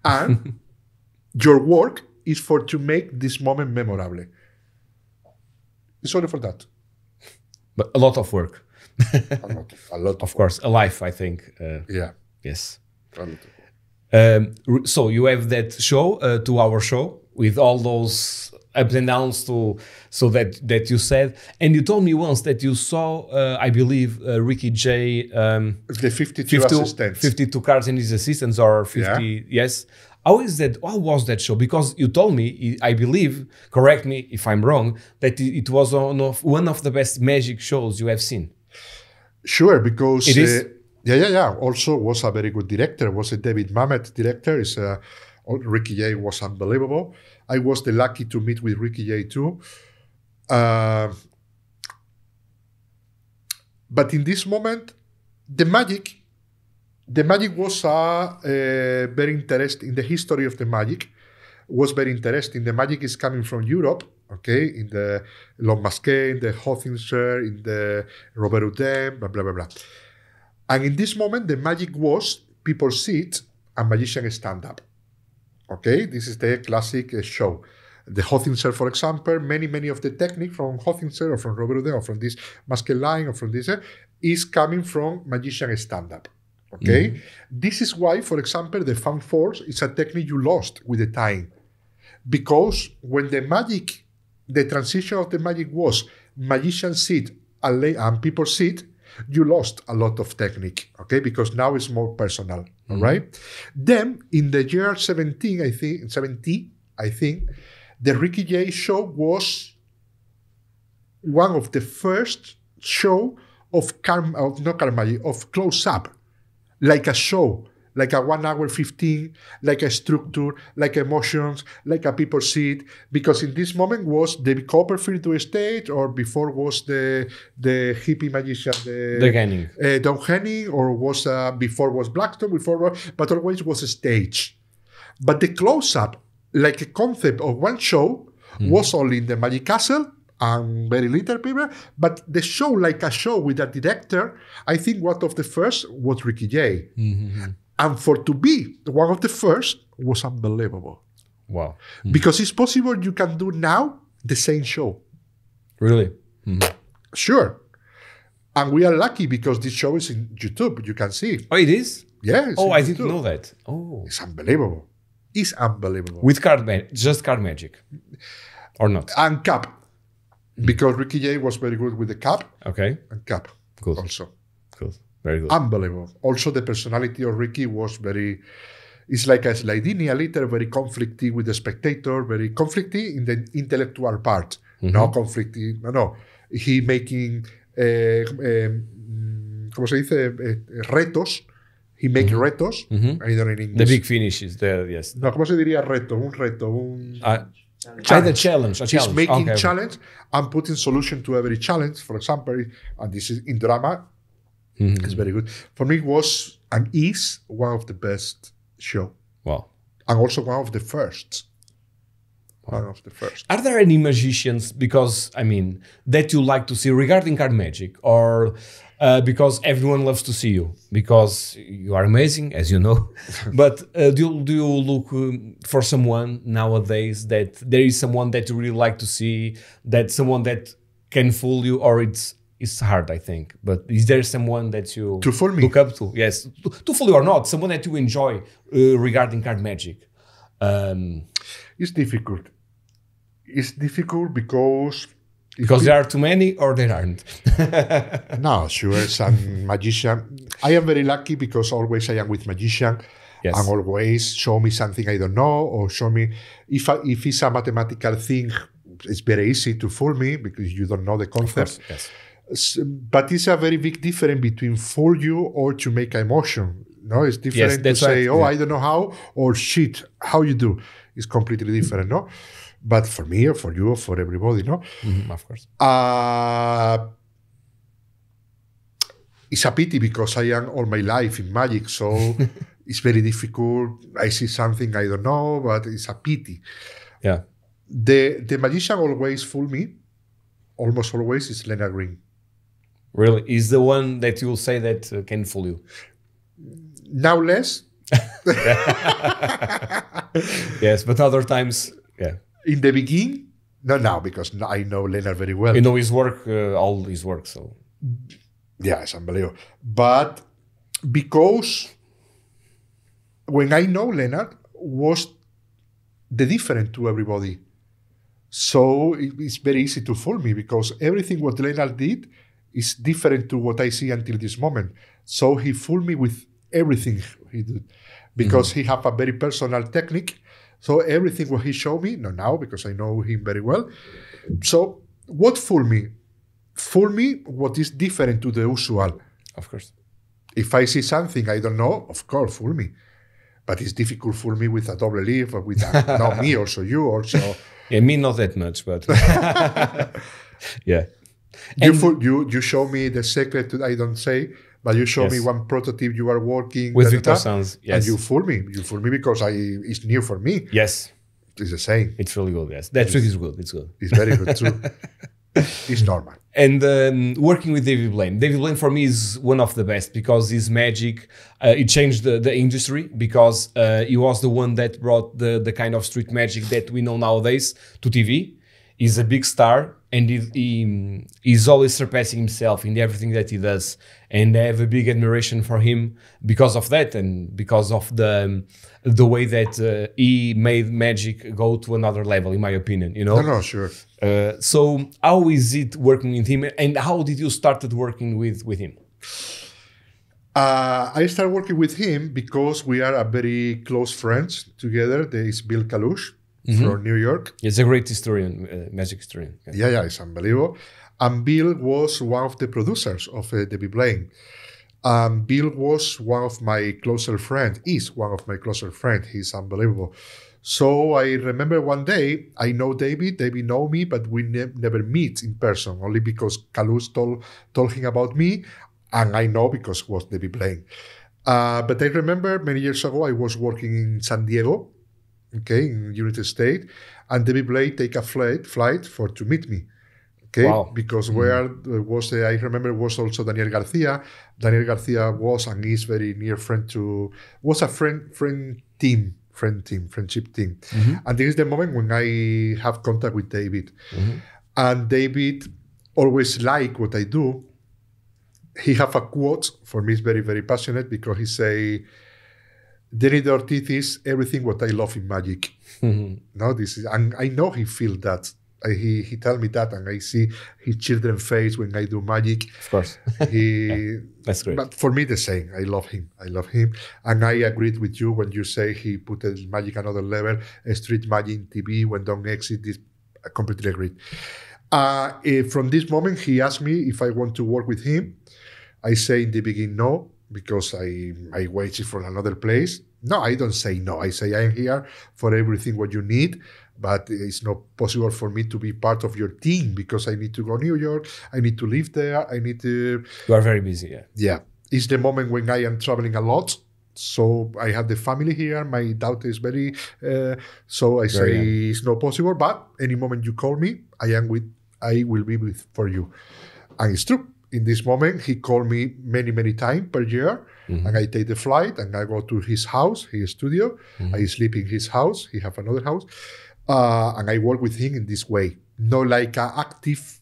And your work is to make this moment memorable. It's only for that. But a lot of work. a lot. Of course. A life, I think. Yeah. Yes. A lot. So you have that show, 2-hour show, with all those ups and downs so that you said, and you told me once that you saw, I believe, Ricky J. The 52 assistants. 52 cards and his assistants, or 50, yes. How was that show? Because you told me, I believe, correct me if I'm wrong, that it was one of the best magic shows you have seen. Sure, because... It is? Yeah. Also was a very good director. Was a David Mamet director. Ricky J was unbelievable. I was lucky to meet with Ricky J too. But in this moment, the magic was very interesting. The history of the magic was very interesting. The magic is coming from Europe, okay, in the Long Masquet, in the Hothinser, in the Robert Houdin, blah, blah, blah, blah. And in this moment, the magic was people sit and magician stand up. Okay, this is the classic show. The Hothinser, for example, many of the technique from Hothinser or from Robert Houdin or from this Masquet line or from this is coming from magician stand up. Okay, this is why, for example, the fan force is a technique you lost with the time, because when the transition of the magic was magician sit and people sit, you lost a lot of technique, okay? Because now it's more personal, all right? Then in the year 70, I think, the Ricky Jay show was one of the first show of close up, like a show, like a 1 hour 15, like a structure, like emotions, like a people see it. Because in this moment was David Copperfield to a stage, or before was the hippie magician, Don Henning, or was before was Blackstone, but always was a stage. But the close up, like a concept of one show, was only in the Magic Castle and very little people. But the show, like a show with a director, I think one of the first was Ricky Jay. And for to be one of the first was unbelievable. Wow. Because it's possible you can do now the same show. Really? Sure. And we are lucky because this show is in YouTube. You can see it. Oh, it is? Yes. Oh, I didn't know that. Oh. It's unbelievable. It's unbelievable. With just card magic? Or not? And cap. Because Ricky Jay was very good with the cap. Okay. And cap. Good. Also. Good. Very good. Unbelievable. Also, the personality of Ricky was it's like a Slidini a little, very conflicty with the spectator, very conflicty in the intellectual part. No conflicty, no. He making, ¿cómo se dice? Retos. He make retos. I don't know in English. The big finish is there, yes. No, ¿cómo se diría reto? The challenge. He's making challenge and putting solution to every challenge. For example, and this is in drama, it's very good. For me, it was and is one of the best show. Wow. And also one of the first. One of the first. Are there any magicians, because, that you like to see regarding card magic, or because everyone loves to see you? Because you are amazing, as you know. But do you look for someone nowadays that there is someone that you really like to see, that someone that can fool you, or it's hard, I think. But is there someone that you look up to? Yes, to fool you or not, someone that you enjoy regarding card magic. It's difficult. It's difficult because there are too many, or there aren't. No, sure. Some magician. I am very lucky because always I am with magician, and always show me something I don't know, or show me if it's a mathematical thing. It's very easy to fool me because you don't know the concept. Of course, yes. But it's a very big difference between fool you or to make emotion. No, it's different to say, I don't know how, or shit, how you do. It's completely different, no? But for me, or for you, or for everybody, no? Of course. It's a pity because I am all my life in magic, so it's very difficult. I see something I don't know, but it's a pity. Yeah. The magician always fool me, almost always, is Leonard Green. Really? Is the one that you will say that can fool you? Now less. Yes, but other times, yeah. In the beginning, not now, because I know Leonard very well. You know his work, all his work, so. Yeah, it's unbelievable. But because when I know Leonard was the different to everybody. So it's very easy to fool me because everything what Leonard did is different to what I see until this moment. So he fooled me with everything he did because he have a very personal technique. So everything what he showed me, not now because I know him very well. So what fooled me? Fooled me what is different to the usual. Of course. If I see something I don't know, of course, fool me. But it's difficult fool me with a double leaf or with not me, also you, also. Yeah, me not that much, but yeah. You show me the secret to, I don't say, but you show me one prototype you are working with Victor Sanz, yes. And you fool me. You fool me because it's new for me. Yes, it's the same. It's really good. Yes, that trick is good. It's good. It's very good too. It's normal. And working with David Blaine. David Blaine for me is one of the best because his magic, it changed the industry because he was the one that brought the kind of street magic that we know nowadays to TV. He's a big star and he's always surpassing himself in everything that he does. And I have a big admiration for him because of that and because of the way that he made magic go to another level, in my opinion, you know? No, sure. So how is it working with him and how did you started working with him? I started working with him because we are a very close friends together. There is Bill Kalush from New York. He's a great historian, magic historian. Yeah, it's unbelievable. And Bill was one of the producers of David Blaine. Bill was one of my closer friends, is one of my closer friends. He's unbelievable. So I remember one day, I know David know me, but we never meet in person, only because Kalush told him about me, and I know because it was David Blaine. But I remember many years ago, I was working in San Diego, okay, in United States, and David Blaine take a flight to meet me. Okay, because where was I remember was also Daniel Garcia. Daniel Garcia was and is very near friend was a friendship team. And this is the moment when I have contact with David. And David always like what I do. He have a quote for me, is very, very passionate because he say, Dani DaOrtiz is everything what I love in magic. No, this is, and I know he feel that. He tell me that, and I see his children's face when I do magic. Of course. That's great. But for me, the same. I love him. And I agreed with you when you say he put the magic another level, street magic TV, when don't exit this. I completely agreed. From this moment, he asked me if I want to work with him. I say in the beginning, no, because I waited for another place. No, I don't say no. I say I am here for everything what you need. But it's not possible for me to be part of your team because I need to go to New York. I need to live there. I need to... You are very busy, yeah. Yeah. It's the moment when I am traveling a lot. So I have the family here. My daughter is very... so I say it's not possible. But any moment you call me, I will be with for you. And it's true. In this moment, he called me many, many times per year. And I take the flight and I go to his house, his studio. I sleep in his house. He have another house. And I work with him in this way, not like an active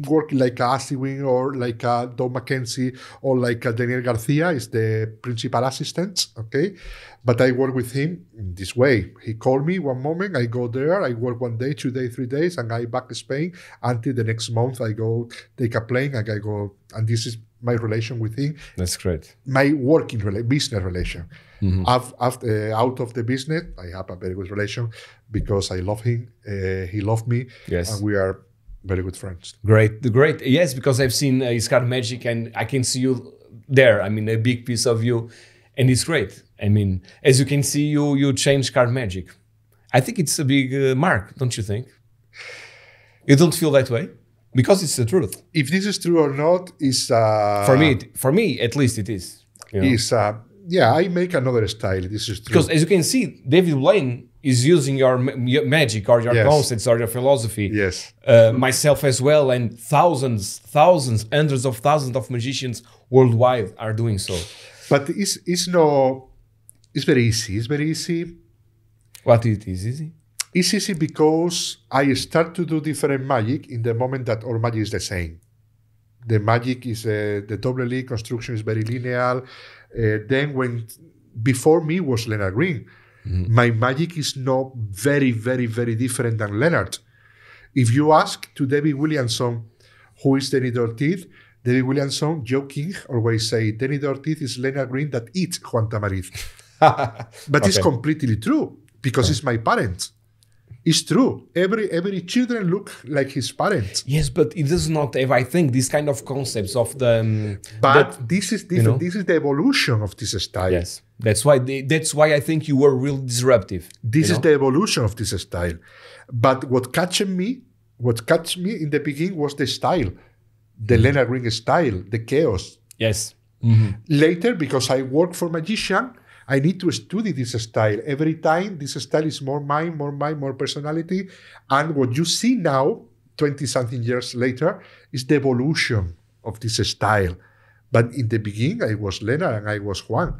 work like a Asiwin or like a Don Mackenzie or like a Daniel Garcia is the principal assistant, okay? But I work with him in this way. He called me one moment, I go there, I work 1 day, 2 days, 3 days, and I back to Spain until the next month I go take a plane and I go, and this is my relation with him. That's great. My working business relation. After, out of the business, I have a very good relation because I love him, he loved me, and we are very good friends. Great. Yes, because I've seen his card magic and I can see you there. I mean, a big piece of you, and it's great. I mean, as you can see, you change card magic. I think it's a big mark, don't you think? You don't feel that way? Because it's the truth. If this is true or not is... for me, at least it is. You know? Is yeah, I make another style. This is true. Because as you can see, David Blaine is using your magic or your concepts or your philosophy. Yes. Myself as well, and thousands, hundreds of thousands of magicians worldwide are doing so. But it's no... It's very easy. It's very easy. What it is easy? It's easy because I start to do different magic in the moment that all magic is the same. The magic is the double lead construction is very linear. Then when before me was Leonard Green, my magic is not very different than Leonard. If you ask to David Williamson, who is Dani DaOrtiz, David Williamson, joking, always say Dani DaOrtiz is Leonard Green that eats Juan Tamariz. But it's completely true because it's my parents. It's true. Every children look like his parents. Yes, but it does not have, I think, these kind of concepts of the... But this is different. You know? This is the evolution of this style. Yes, that's why I think you were real disruptive. This is the evolution of this style. But what catched me in the beginning was the style, the Leonard Green style, the chaos. Yes. Later, because I work for magician, I need to study this style. Every time, this style is more mind, more personality. And what you see now, 20-something years later, is the evolution of this style. But in the beginning, I was Lena and I was Juan.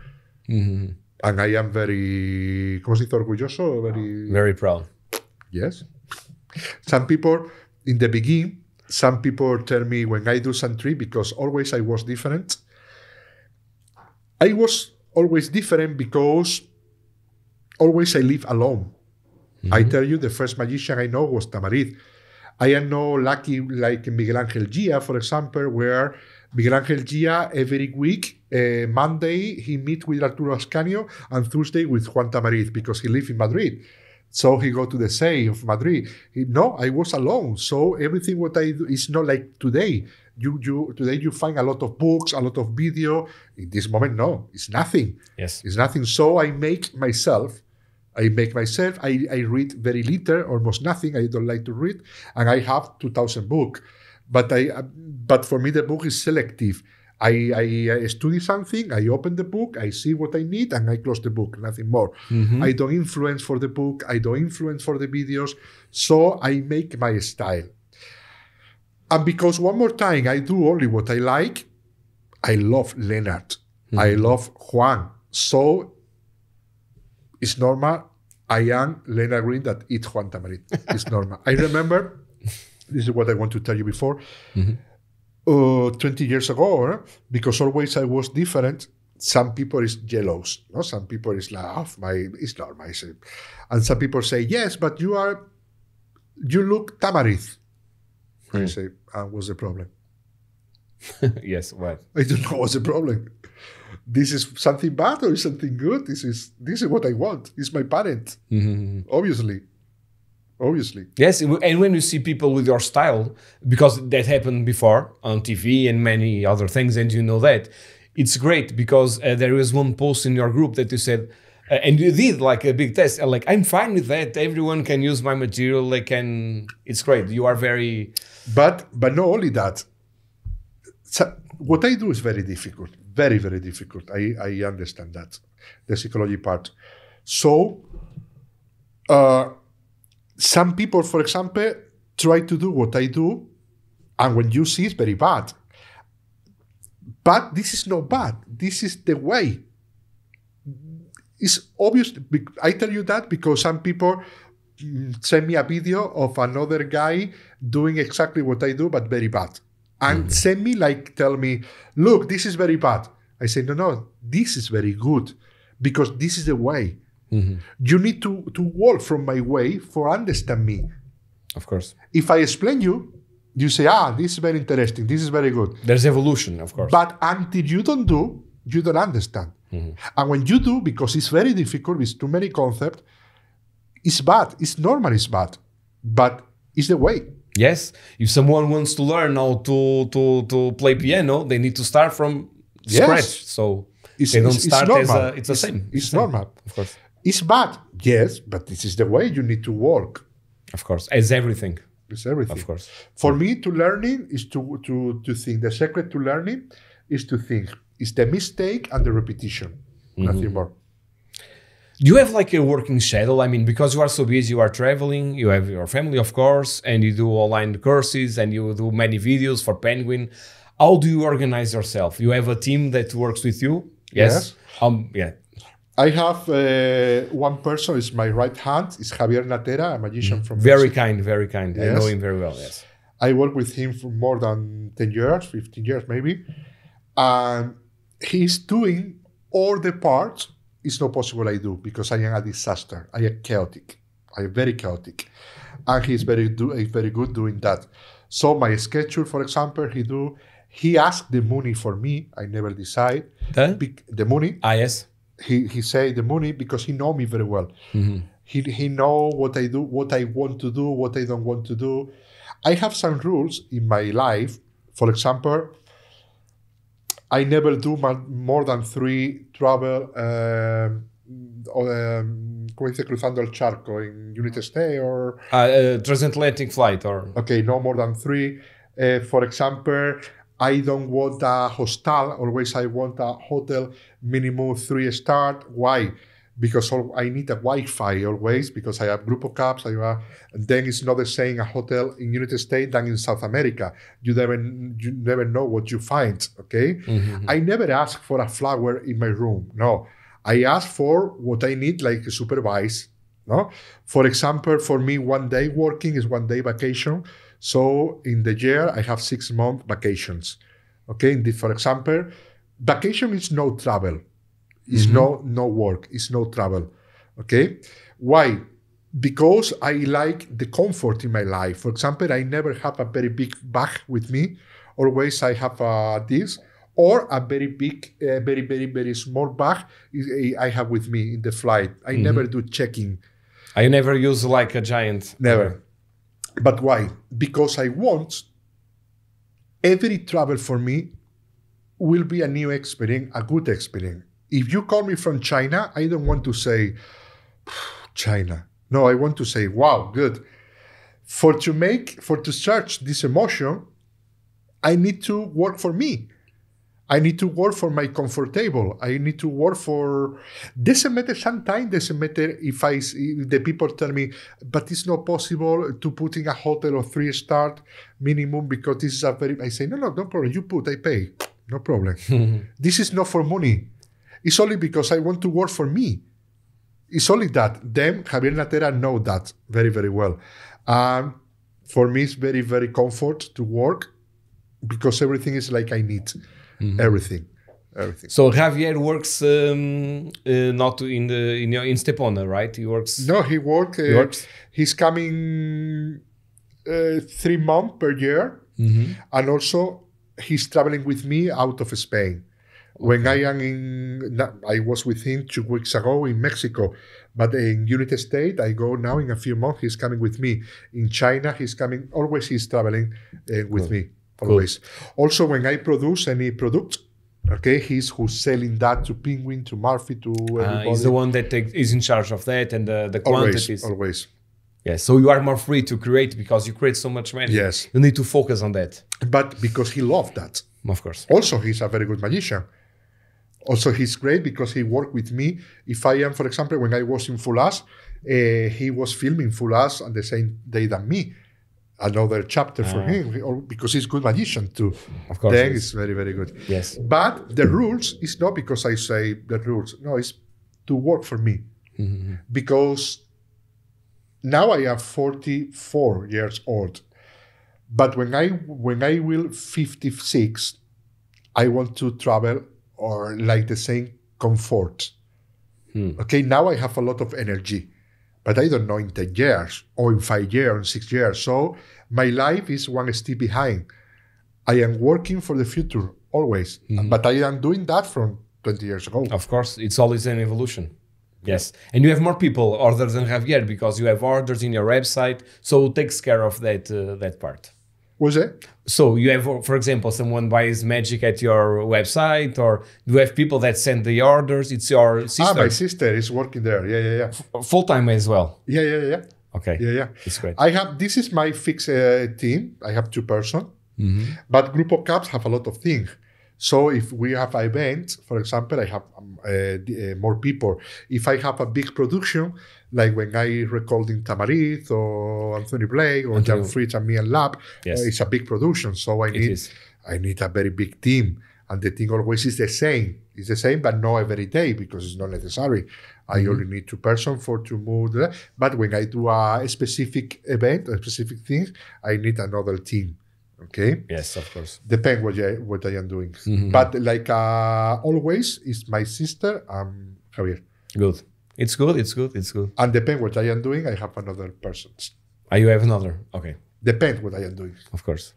And I am very, ¿cómo se dice orgulloso? Very proud. Yes. Some people, in the beginning, some people tell me when I do some trick, because always I was different. I was always different because always I live alone. I tell you, the first magician I know was Tamariz. I am not lucky like Miguel Angel Gia, for example, where Miguel Angel Gia every week, Monday he meet with Arturo Ascanio and Thursday with Juan Tamariz because he lives in Madrid. So he go to the say of Madrid. No, I was alone. So everything what I do is not like today. Today you find a lot of books, a lot of video. In this moment, no, it's nothing. Yes. It's nothing. So I make myself. I read very little, almost nothing. I don't like to read. And I have 2,000 books. But for me, the book is selective. I study something, I open the book, I see what I need, and I close the book, nothing more. I don't influence for the book, I don't influence for the videos, so I make my style. And because one more time, I do only what I like, I love Leonard, I love Juan, so it's normal, I am Leonard Green that eats Juan Tamariz. It's normal. I remember, this is what I want to tell you before, 20 years ago, because always I was different. Some people is jealous, no? Some people is like, it's normal. And some people say, yes, but you look Tamariz. I say, what's the problem? Yes, what? I don't know what's the problem. This is something bad or is something good? This is what I want. It's my parent, obviously. Yes, and when you see people with your style, because that happened before on TV and many other things, and you know that, it's great because there was one post in your group that you said, and you did like a big test, like, I'm fine with that, everyone can use my material, it's great, you are very... But not only that, so what I do is very difficult, very, very difficult. I understand that, the psychology part. So, some people, for example, try to do what I do, and when you see it's very bad. But this is not bad. This is the way. It's obvious. I tell you that because some people send me a video of another guy doing exactly what I do, but very bad. And send me tell me, look, this is very bad. I say, no, this is very good because this is the way. You need to walk from my way for understand me. Of course. If I explain you say, this is very interesting, this is very good. There's evolution, of course. But until you don't do, you don't understand. And when you do, because it's very difficult, with too many concepts, it's bad. It's normal, it's bad. But it's the way. Yes. If someone wants to learn how to play piano, they need to start from scratch. So they don't start as it's the same. It's normal. Of course. It's bad, yes, but this is the way you need to work. Of course, as everything. It's everything. Of course. For me, to learning is to think. The secret to learning is to think. It's the mistake and the repetition. Nothing more. Do you have a working schedule? I mean, because you are so busy, you are traveling, you have your family, of course, and you do online courses and you do many videos for Penguin. How do you organize yourself? You have a team that works with you? Yes. Yeah. I have one person, is my right hand, is Javier Natera, a magician from Very Mexico. kind, very kind. Yes. I know him very well, yes. I worked with him for more than 10 years, 15 years maybe. And he's doing all the parts. It's not possible I do because I am a disaster. I am chaotic. I am very chaotic. And he's very good doing that. So my schedule, for example, he asked the money for me. I never decide. The money. Yes. He say the money because he know me very well. He know what I do, what I want to do, what I don't want to do. I have some rules in my life. For example, I never do more than 3 travel. ¿Cómo dice cruzando el charco in United States or transatlantic flight or? Okay, no more than 3. For example, I don't want a hostel. Always I want a hotel minimum 3 star. Why? Because I need a Wi-Fi always because I have group of cabs. And then it's not the same a hotel in United States than in South America. You never know what you find. Okay. I never ask for a flower in my room. No, I ask for what I need, like supervise. No, for example, for me, 1 day working is 1 day vacation. So in the year, I have 6 month vacations. Okay, for example, vacation is no travel. It's no work. It's no travel. Okay, why? Because I like the comfort in my life. For example, I never have a very big bag with me, Always I have this or a very big, very small bag I have with me in the flight. I never do checking. I never use like a giant. Never. But why? Because I want every travel for me will be a new experience, a good experience. If you call me from China, I don't want to say, China. No, I want to say, wow, good. For to search this emotion, I need to work for me. I need to work for my comfortable. I need to work for, doesn't matter sometimes, doesn't matter if the people tell me, but it's not possible to put in a hotel of 3-star minimum because this is I say, no problem, you put, I pay, no problem. This is not for money. It's only because I want to work for me. It's only that. Them, Javier Natera know that very, very well. For me, it's very, very comfort to work because everything is like I need. Everything. So Javier works not in Stepona, right? He works. No, he works. He's coming 3 months per year, and also he's traveling with me out of Spain. When I was with him 2 weeks ago in Mexico, but in United States, I go now in a few months. He's coming with me. In China, he's coming. Always he's traveling with me. Always. Cool. Also, when I produce any product, okay, he's who's selling that to Penguin, to Murphy, to everybody. He's the one that is in charge of that and the quantities. Always. Yes, so you are more free to create because you create so much magic. Yes. You need to focus on that. But because he loved that. Of course. Also, he's a very good magician. Also, he's great because he worked with me. If I am, for example, when I was in Fulas, he was filming Fulas on the same day than me. Another chapter for him, because he's a good magician too. Of course. Then it's very, very good. Yes. But the rules is not because I say the rules. No, it's to work for me. Because now I am 44 years old. But when I will 56, I want to travel or like the same comfort. Okay, now I have a lot of energy. But I don't know in 10 years or in 5 years or 6 years. So my life is one step behind. I am working for the future always. But I am doing that from 20 years ago. Of course, it's always an evolution. Yes. And you have more people other than Javier because you have orders in your website. So it takes care of that part. What's that? So you have, for example, someone buys magic at your website, or you have people that send the orders. It's your sister. My sister is working there. Yeah. Full time as well. Yeah. Okay. Yeah. It's great. This is my fixed team. I have 2 persons. But Grupo Caps have a lot of things. So if we have an event, for example, I have more people. If I have a big production, like when I record in Tamariz or Anthony Blake or Jan Fritz and me and Lab, it's a big production. So I need a very big team. And the thing always is the same. It's the same, but not every day because it's not necessary. I only need 2 persons to move. But when I do a specific event, a specific thing, I need another team. Okay. Yes, of course. Depends what I am doing. But like always, it's my sister and Javier. Good. It's good. And depends what I am doing, I have another person. You have another. Okay. Depends what I am doing. Of course.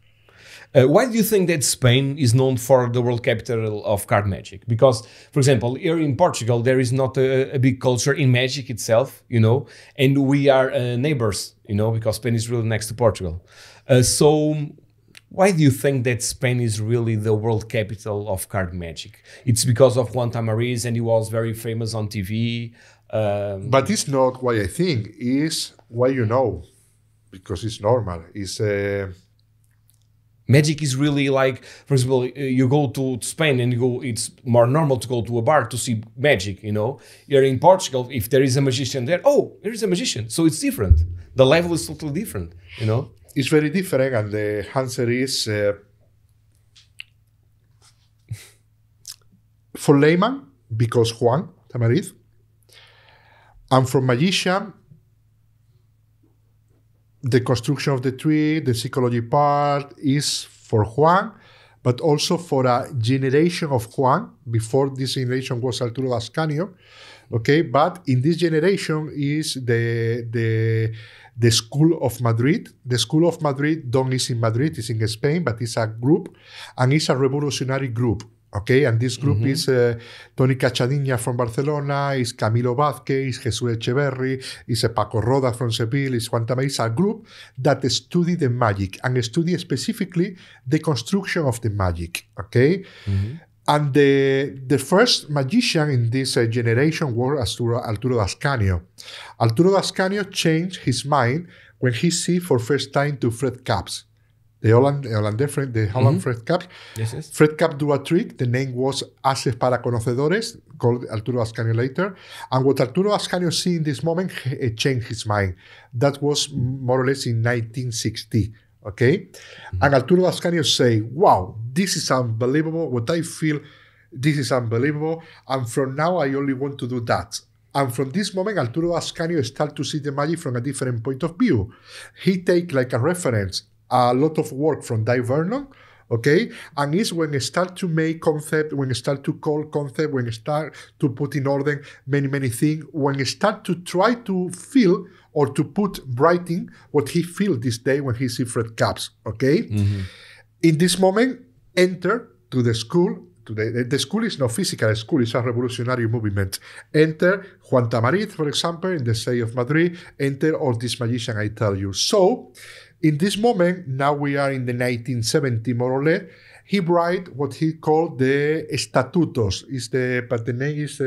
Why do you think that Spain is known for the world capital of card magic? Because, for example, here in Portugal, there is not a big culture in magic itself, and we are neighbors, because Spain is really next to Portugal. So why do you think that Spain is really the world capital of card magic? It's because of Juan Tamariz and he was very famous on TV. But it's not why I think, it's why because it's normal. It's magic is really like, for example, you go to Spain and it's more normal to go to a bar to see magic, Here in Portugal, if there is a magician there, there is a magician. So it's different. The level is totally different, It's very different, and the answer is for layman, because Juan Tamariz, and for magician, the construction of the tree, the psychology part is for Juan, but also for a generation of Juan. Before this generation was Arturo Dascanio, okay. But in this generation is the the School of Madrid. The School of Madrid don't is in Madrid, it's in Spain, but it's a group, and it's a revolutionary group. Okay, and this group is Toni Cachadiña from Barcelona, is Camilo Vázquez, is Jesus Echeverri, is Paco Roda from Seville, is Juan Tamariz. It's a group that study the magic and study specifically the construction of the magic. Okay, and the first magician in this generation was Arturo Dascanio. Arturo Dascanio changed his mind when he see for first time to Fred Kapp's. The Holland Fred Kapp. Yes. Fred Kapp do a trick. The name was Haces para Conocedores, called Arturo Ascanio later. And what Arturo Ascanio see in this moment changed his mind. That was more or less in 1960. Okay? And Arturo Ascanio say, wow, this is unbelievable. What I feel, this is unbelievable. And from now, I only want to do that. And from this moment, Arturo Ascanio start to see the magic from a different point of view. He take like a reference a lot of work from Dave Vernon, okay? And it's when you start to make concept, when you start to call concept, when you start to put in order many things, when you start to try to feel or to put writing what he feel this day when he see Fred Kapp's, okay? In this moment, enter to the school. The school is not physical school, it's a revolutionary movement. Enter Juan Tamariz, for example, in the city of Madrid, enter all these magicians I tell you. So, in this moment, now we are in the 1970 more or less, he write what he called the Estatutos. But the name is,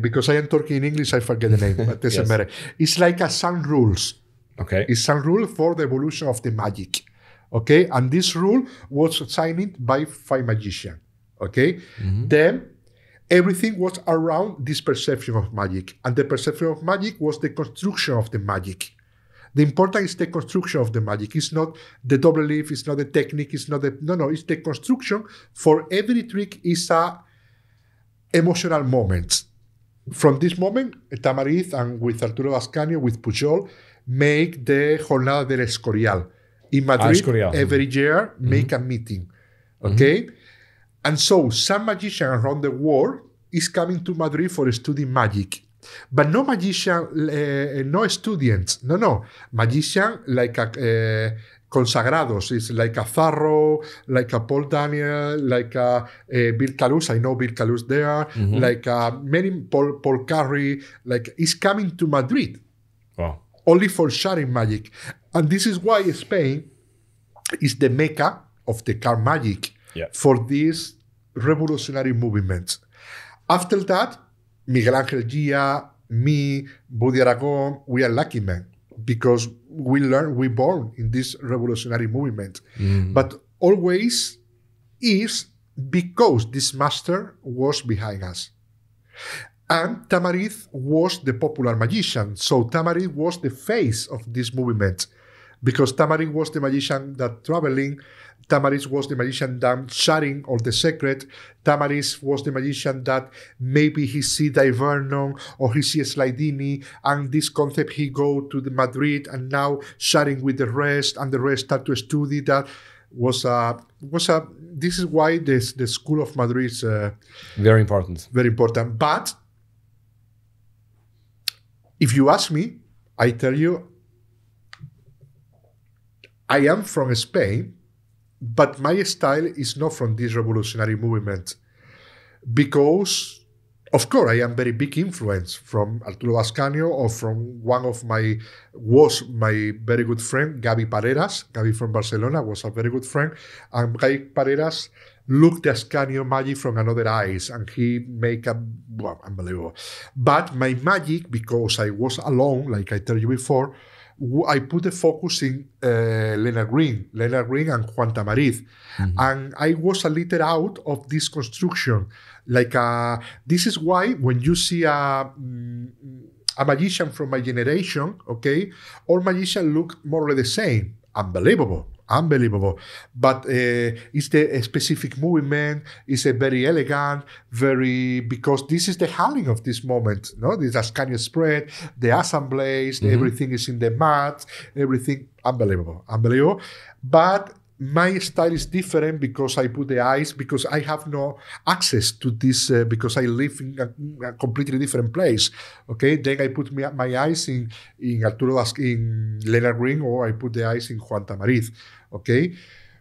because I am talking in English, I forget the name, but it doesn't matter. It's like a some rules. Okay. It's some rule for the evolution of the magic. Okay, and this rule was signed by 5 magicians. Okay, then everything was around this perception of magic, and the perception of magic was the construction of the magic. The important is the construction of the magic. It's not the double leaf, it's not the technique, it's not the... No, it's the construction. For every trick is a emotional moment. From this moment, Tamariz and with Arturo Ascanio, with Pujol, make the Jornada del Escorial. In Madrid, every year, make a meeting. Okay? And so, some magician around the world is coming to Madrid for studying magic. But no magician, no students. No. Magician like a consagrados. It's like a Zarro, like a Paul Daniel, like a Bill Calus. I know Bill Calus there. Like many Paul Carey. Like is coming to Madrid. Wow. Only for sharing magic. And this is why Spain is the mecca of the card magic for this revolutionary movement. After that, Miguel Ángel Gia, me, Budi Aragon, we are lucky men because we born in this revolutionary movement. But always is because this master was behind us. And Tamariz was the popular magician. So Tamariz was the face of this movement because Tamariz was the magician that traveling. Tamariz was the magician that sharing all the secret. Tamariz was the magician that maybe he see Dave Vernon or he see Slidini, and this concept he go to the Madrid and now sharing with the rest, and the rest start to study that. This is why the School of Madrid is very important. Very important. But if you ask me, I tell you, I am from Spain, but my style is not from this revolutionary movement. Because, of course, I am very big influence from Arturo Ascanio or from was my very good friend, Gaby Pareras. Gaby from Barcelona was a very good friend. And Gaby Pareras looked the Ascanio magic from another eyes, and he make unbelievable. But my magic, because I was alone, like I told you before, I put the focus in Leonard Green and Juan Tamariz. And I was a little out of this construction. This is why when you see a magician from my generation, okay, all magicians look more or less the same. Unbelievable. But it's the specific movement, it's a very elegant, because this is the handling of this moment. No, this Ascanio spread, the assemblies, everything is in the mat, everything unbelievable. But my style is different because I put the eyes, because I have no access to this, because I live in a completely different place. Okay, then I put my eyes in Arturo in Leonard Green, or I put the eyes in Juan Tamariz. Okay,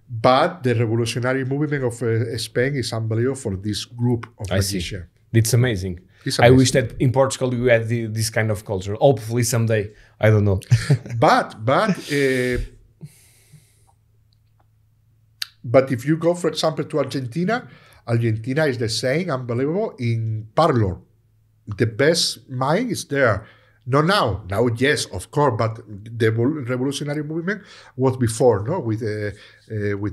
but the revolutionary movement of Spain is unbelievable for this group of magicians. It's amazing. I wish that in Portugal you had this kind of culture. Hopefully someday. I don't know. But if you go, for example, to Argentina, Argentina is the same, unbelievable, in parlor. The best mind is there. Not now. Now, yes, of course, but the revolutionary movement was before, no? With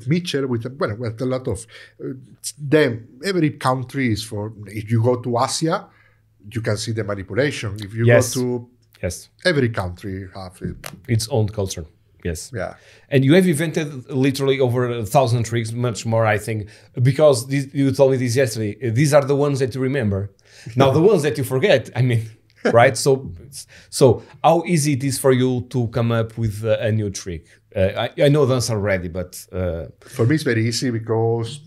Mitchell, with a lot of them. Every country is for. If you go to Asia, you can see the manipulation. If you go to every country have its own culture. Yes. Yeah. And you have invented literally over 1,000 tricks, much more, I think, because you told me this yesterday. These are the ones that you remember. Now, the ones that you forget, I mean, right? So how easy it is for you to come up with a new trick? I know the answer already, but... For me, it's very easy because...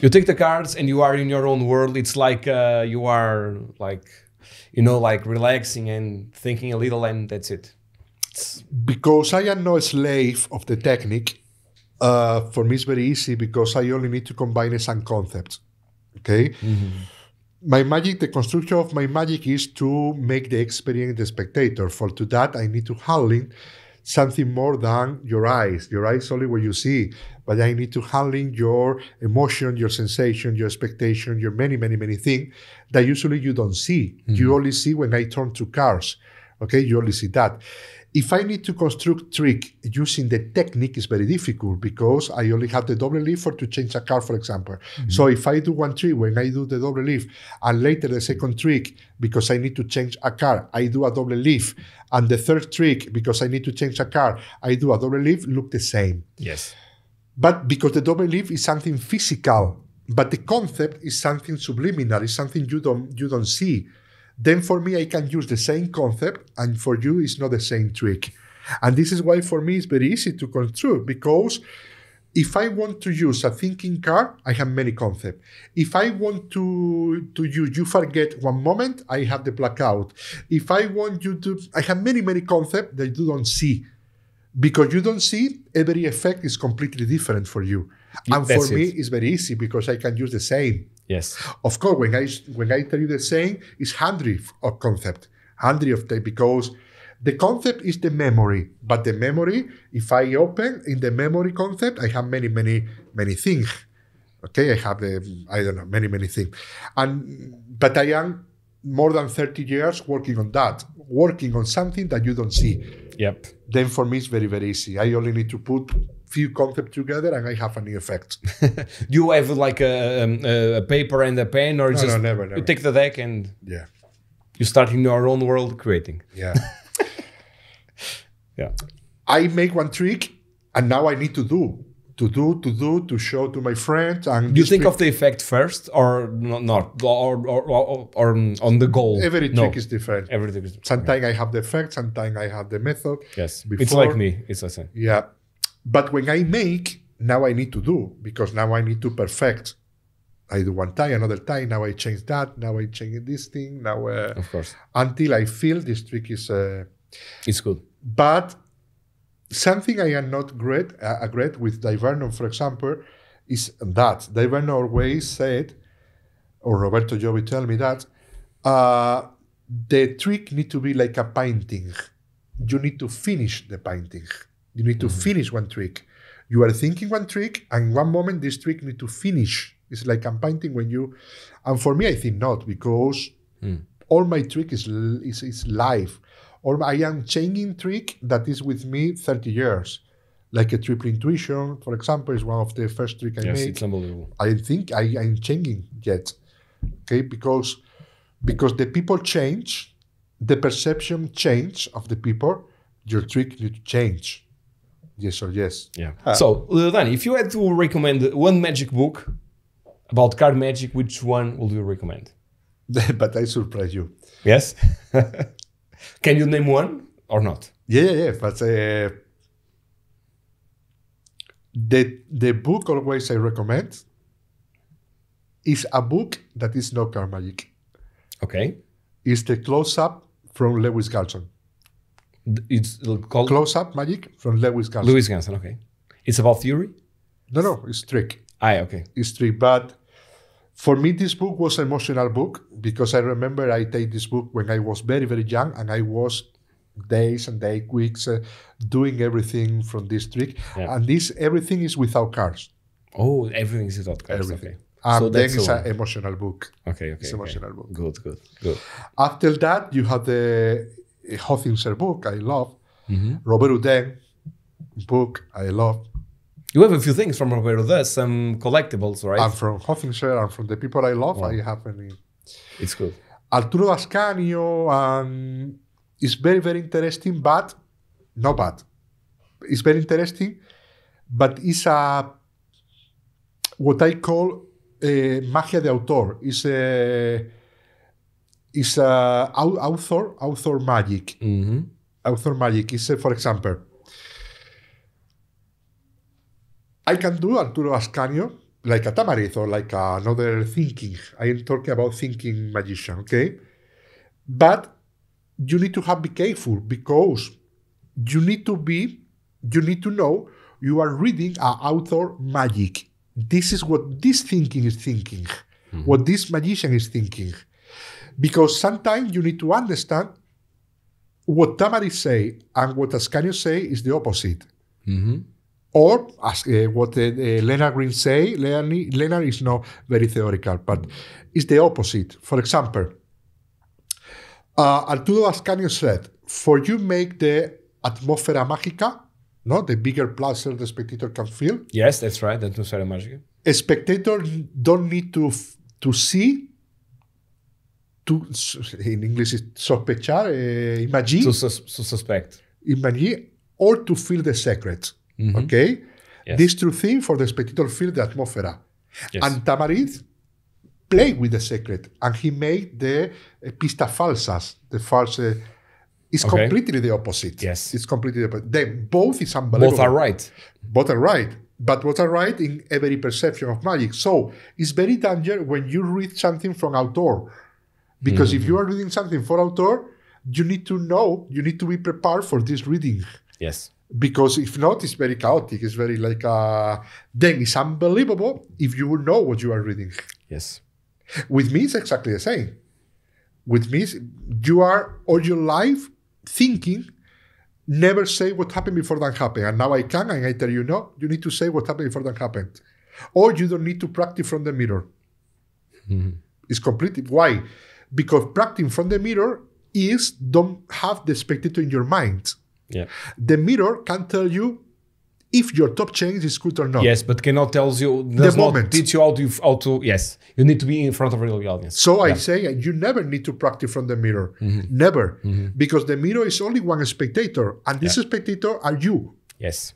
You take the cards and you are in your own world. It's like you are like, like relaxing and thinking a little, and that's it. Because I am no slave of the technique, for me it's very easy because I only need to combine some concepts. Okay? Mm-hmm. My magic, the construction of my magic is to make the experience the spectator. For to that, I need to handle something more than your eyes. Your eyes only what you see, but I need to handle your emotion, your sensation, your expectation, your many, many, many things that usually you don't see. Mm-hmm. You only see when I turn to cards. Okay, you only see that. If I need to construct trick using the technique, it's very difficult because I only have the double leaf to change a card, for example. Mm-hmm. So if I do one trick, when I do the double leaf, and later the second trick, because I need to change a card, I do a double leaf, and the third trick, because I need to change a card, I do a double leaf, look the same. Yes. But because the double leaf is something physical, but the concept is something subliminal, it's something you don't see. Then for me, I can use the same concept, and for you, it's not the same trick. And this is why for me, it's very easy to construct, because if I want to use a thinking card, I have many concepts. If I want to use, you forget one moment, I have the blackout. If I want you to, I have many, many concepts that you don't see. Because you don't see, every effect is completely different for you. And for me, it's very easy because I can use the same. Yes. Of course, when I tell you the same, it's hundred of concept, because the concept is the memory. But the memory, if I open in the memory concept, I have many, many, many things. Okay, I have many, many things. But I am more than 30 years working on that, working on something that you don't see. Yep. Then for me, it's very, very easy. I only need to put few concepts together and I have a new effect. Do you have like a paper and a pen, or no, never. You take the deck and you start in your own world creating? Yeah. Yeah. I make one trick and now I need to show to my friends. And do you think of the effect first or not? Or on the goal? Every trick is different. Everything is different. Sometimes I have the effect, sometimes I have the method. Yes. It's like me. It's the same. Yeah. But when I make, now I need to do, because now I need to perfect. I do one time, another time, now I change that, now I change this thing, now... of course. Until I feel this trick is... it's good. But something I am not great with Dave Vernon, for example, is that. Dave Vernon always said, or Roberto Giovi tell me that, the trick need to be like a painting. You need to finish the painting. You need to finish one trick. You are thinking one trick, and one moment this trick need to finish. It's like I'm painting when you... And for me, I think not, because all my trick is live. Or I am changing trick that is with me 30 years. Like a triple intuition, for example, is one of the first trick I make. Yes, it's unbelievable. I think I'm changing yet. Okay, because the people change, the perception change of the people, your trick need to change. Yes or yes. Yeah. So, Dani, if you had to recommend one magic book about card magic, which one would you recommend? But I surprise you. Yes? Can you name one or not? Yeah. But The book always I recommend is a book that is no card magic. Okay. It's the Close-Up from Lewis Garson. It's called Close-Up Magic from Lewis Garson. Lewis Garson. Okay. It's about theory. No, it's trick. Okay. It's trick, but for me, this book was an emotional book because I remember I take this book when I was very, very young, and I was days and days, weeks doing everything from this trick, and everything is without cards. Oh, everything is without cards. Everything. Okay. And So then that's it's the an one. emotional book. Okay. It's an emotional book. Good. After that, you have the Hothinser book I love. Robert Houdin book I love. You have a few things from Roberto. There's some collectibles, right? And from Hothinser and from the people I love, I have any. It's good. Arturo Ascanio, and it's very, very interesting, but not bad. It's very interesting, but it's what I call magia de autor. It's author magic. Author magic is, for example, I can do Arturo Ascanio like a Tamariz or like another thinking. I am talking about thinking magician, okay? But you need to be careful because you need to know you are reading an author magic. This is what this thinking is thinking, what this magician is thinking. Because sometimes you need to understand what Tamariz say and what Ascanio say is the opposite. Or as what Leonard Green say, Leonard is not very theoretical, but it's the opposite. For example, Arturo Ascanio said, for you make the atmosfera mágica, no, the bigger pleasure the spectator can feel. Yes, that's right. The atmosfera mágica. A spectator don't need to see, in English is sospechar, imagine. To suspect. Imagine, or to feel the secret. Okay? Yes. This true thing for the spectator feel the atmosphere. Yes. And Tamariz played with the secret, and he made the pista falsas, the false. It's completely the opposite. Yes. It's completely the opposite. Then both is unbelievable. Both are right. Both are right. But both are right in every perception of magic. So it's very dangerous when you read something from author. Because if you are reading something for author, you need to know, you need to be prepared for this reading. Yes. Because if not, it's very chaotic. It's very like then it's unbelievable if you will know what you are reading. Yes. With me, it's exactly the same. With me, you are all your life thinking, never say what happened before that happened. And now I can, and I tell you, no, you need to say what happened before that happened. Or you don't need to practice from the mirror. It's completely, why? Because practicing from the mirror is don't have the spectator in your mind. Yeah. The mirror can tell you if your top change is good or not. Yes, but cannot tells you, does not teach you how to, yes. You need to be in front of a real audience. So I say you never need to practice from the mirror. Never. Because the mirror is only one spectator, and this spectator are you. Yes.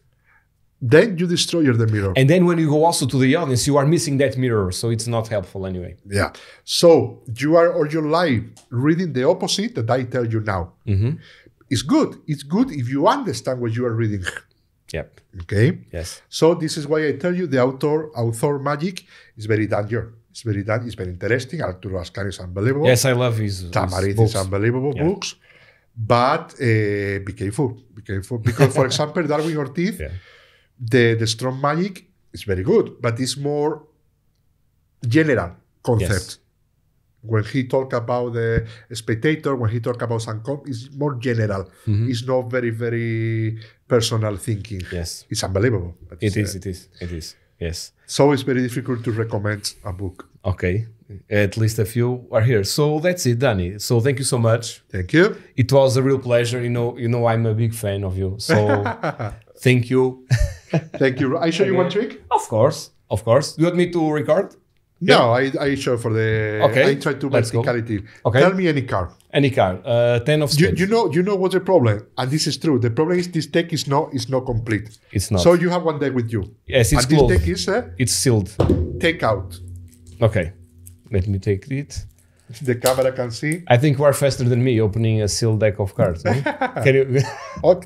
Then you destroy the mirror. And then when you go also to the audience, you are missing that mirror, so it's not helpful anyway. Yeah. So you are all your life reading the opposite that I tell you now. It's good. It's good if you understand what you are reading. Yep. Okay? Yes. So this is why I tell you the author magic is very dangerous. It's very interesting. Arturo Ascanio is unbelievable. Yes, I love his Tamariz books. is unbelievable books. But be careful. Be careful. Because, for example, David Ortiz, the strong magic is very good, but it's more general concept. Yes. When he talk about the spectator, when he talk about some, it's more general. It's not very, very personal thinking. Yes. It's unbelievable. It is. Yes. So it's very difficult to recommend a book. Okay. At least a few are here. So that's it, Dani. So thank you so much. Thank you. It was a real pleasure. You know I'm a big fan of you. So thank you. Thank you. I show you one trick? Of course. You want me to record? No, I show for the. Okay. I try to verticality. Okay. Tell me any card. Any card. 10 of spades. You know what's the problem, and this is true. The problem is this deck is not complete. It's not. So you have one deck with you. Yes, it's and closed. This deck is it's sealed. Take out. Okay. Let me take it. The camera can see. I think you are faster than me opening a sealed deck of cards. No? Can you?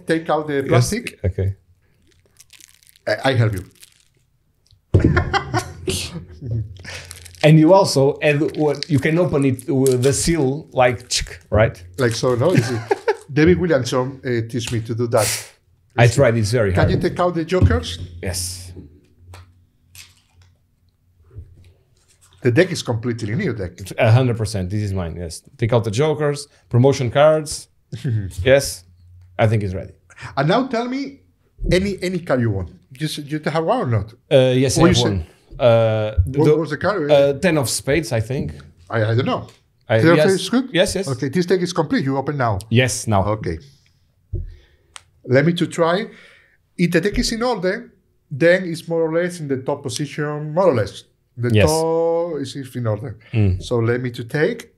Take out the plastic. Yes. Okay. I help you. And you also add what you can open it with the seal like right? Like so, no? Easy. David Williamson teach me to do that. I tried. It's very hard. Can you take out the jokers? Yes. The deck is completely new deck. 100%. This is mine. Yes. Take out the jokers, promotion cards. Yes. I think it's ready. And now tell me any card you want. You have one or not? Yes, I have one. What was the card? 10 of spades, I think. I don't know. Yes. Is good? Yes, yes. Okay, this deck is complete. You open now. Yes, now. Okay. Let me to try. If the deck is in order, then it's more or less in the top position, more or less. The Yes. top is in order. So let me to take,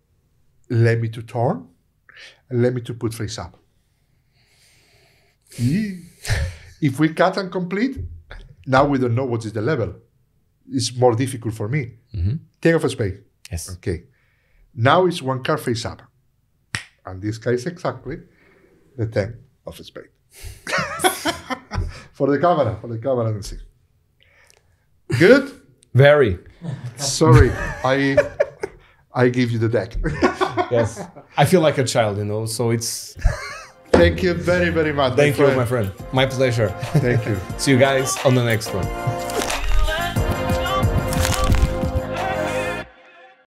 let me to turn, and let me to put face up. If we cut and complete, now we don't know what is the level. It's more difficult for me. 10 of a spade. Yes. Okay. Now it's one card face up. And this guy is exactly the 10 of a spade. for the camera and see. Good? Very. Sorry, I give you the deck. Yes. I feel like a child, so it's... Thank you very, very much. Thank you, my friend. My pleasure. Thank you. See you guys on the next one.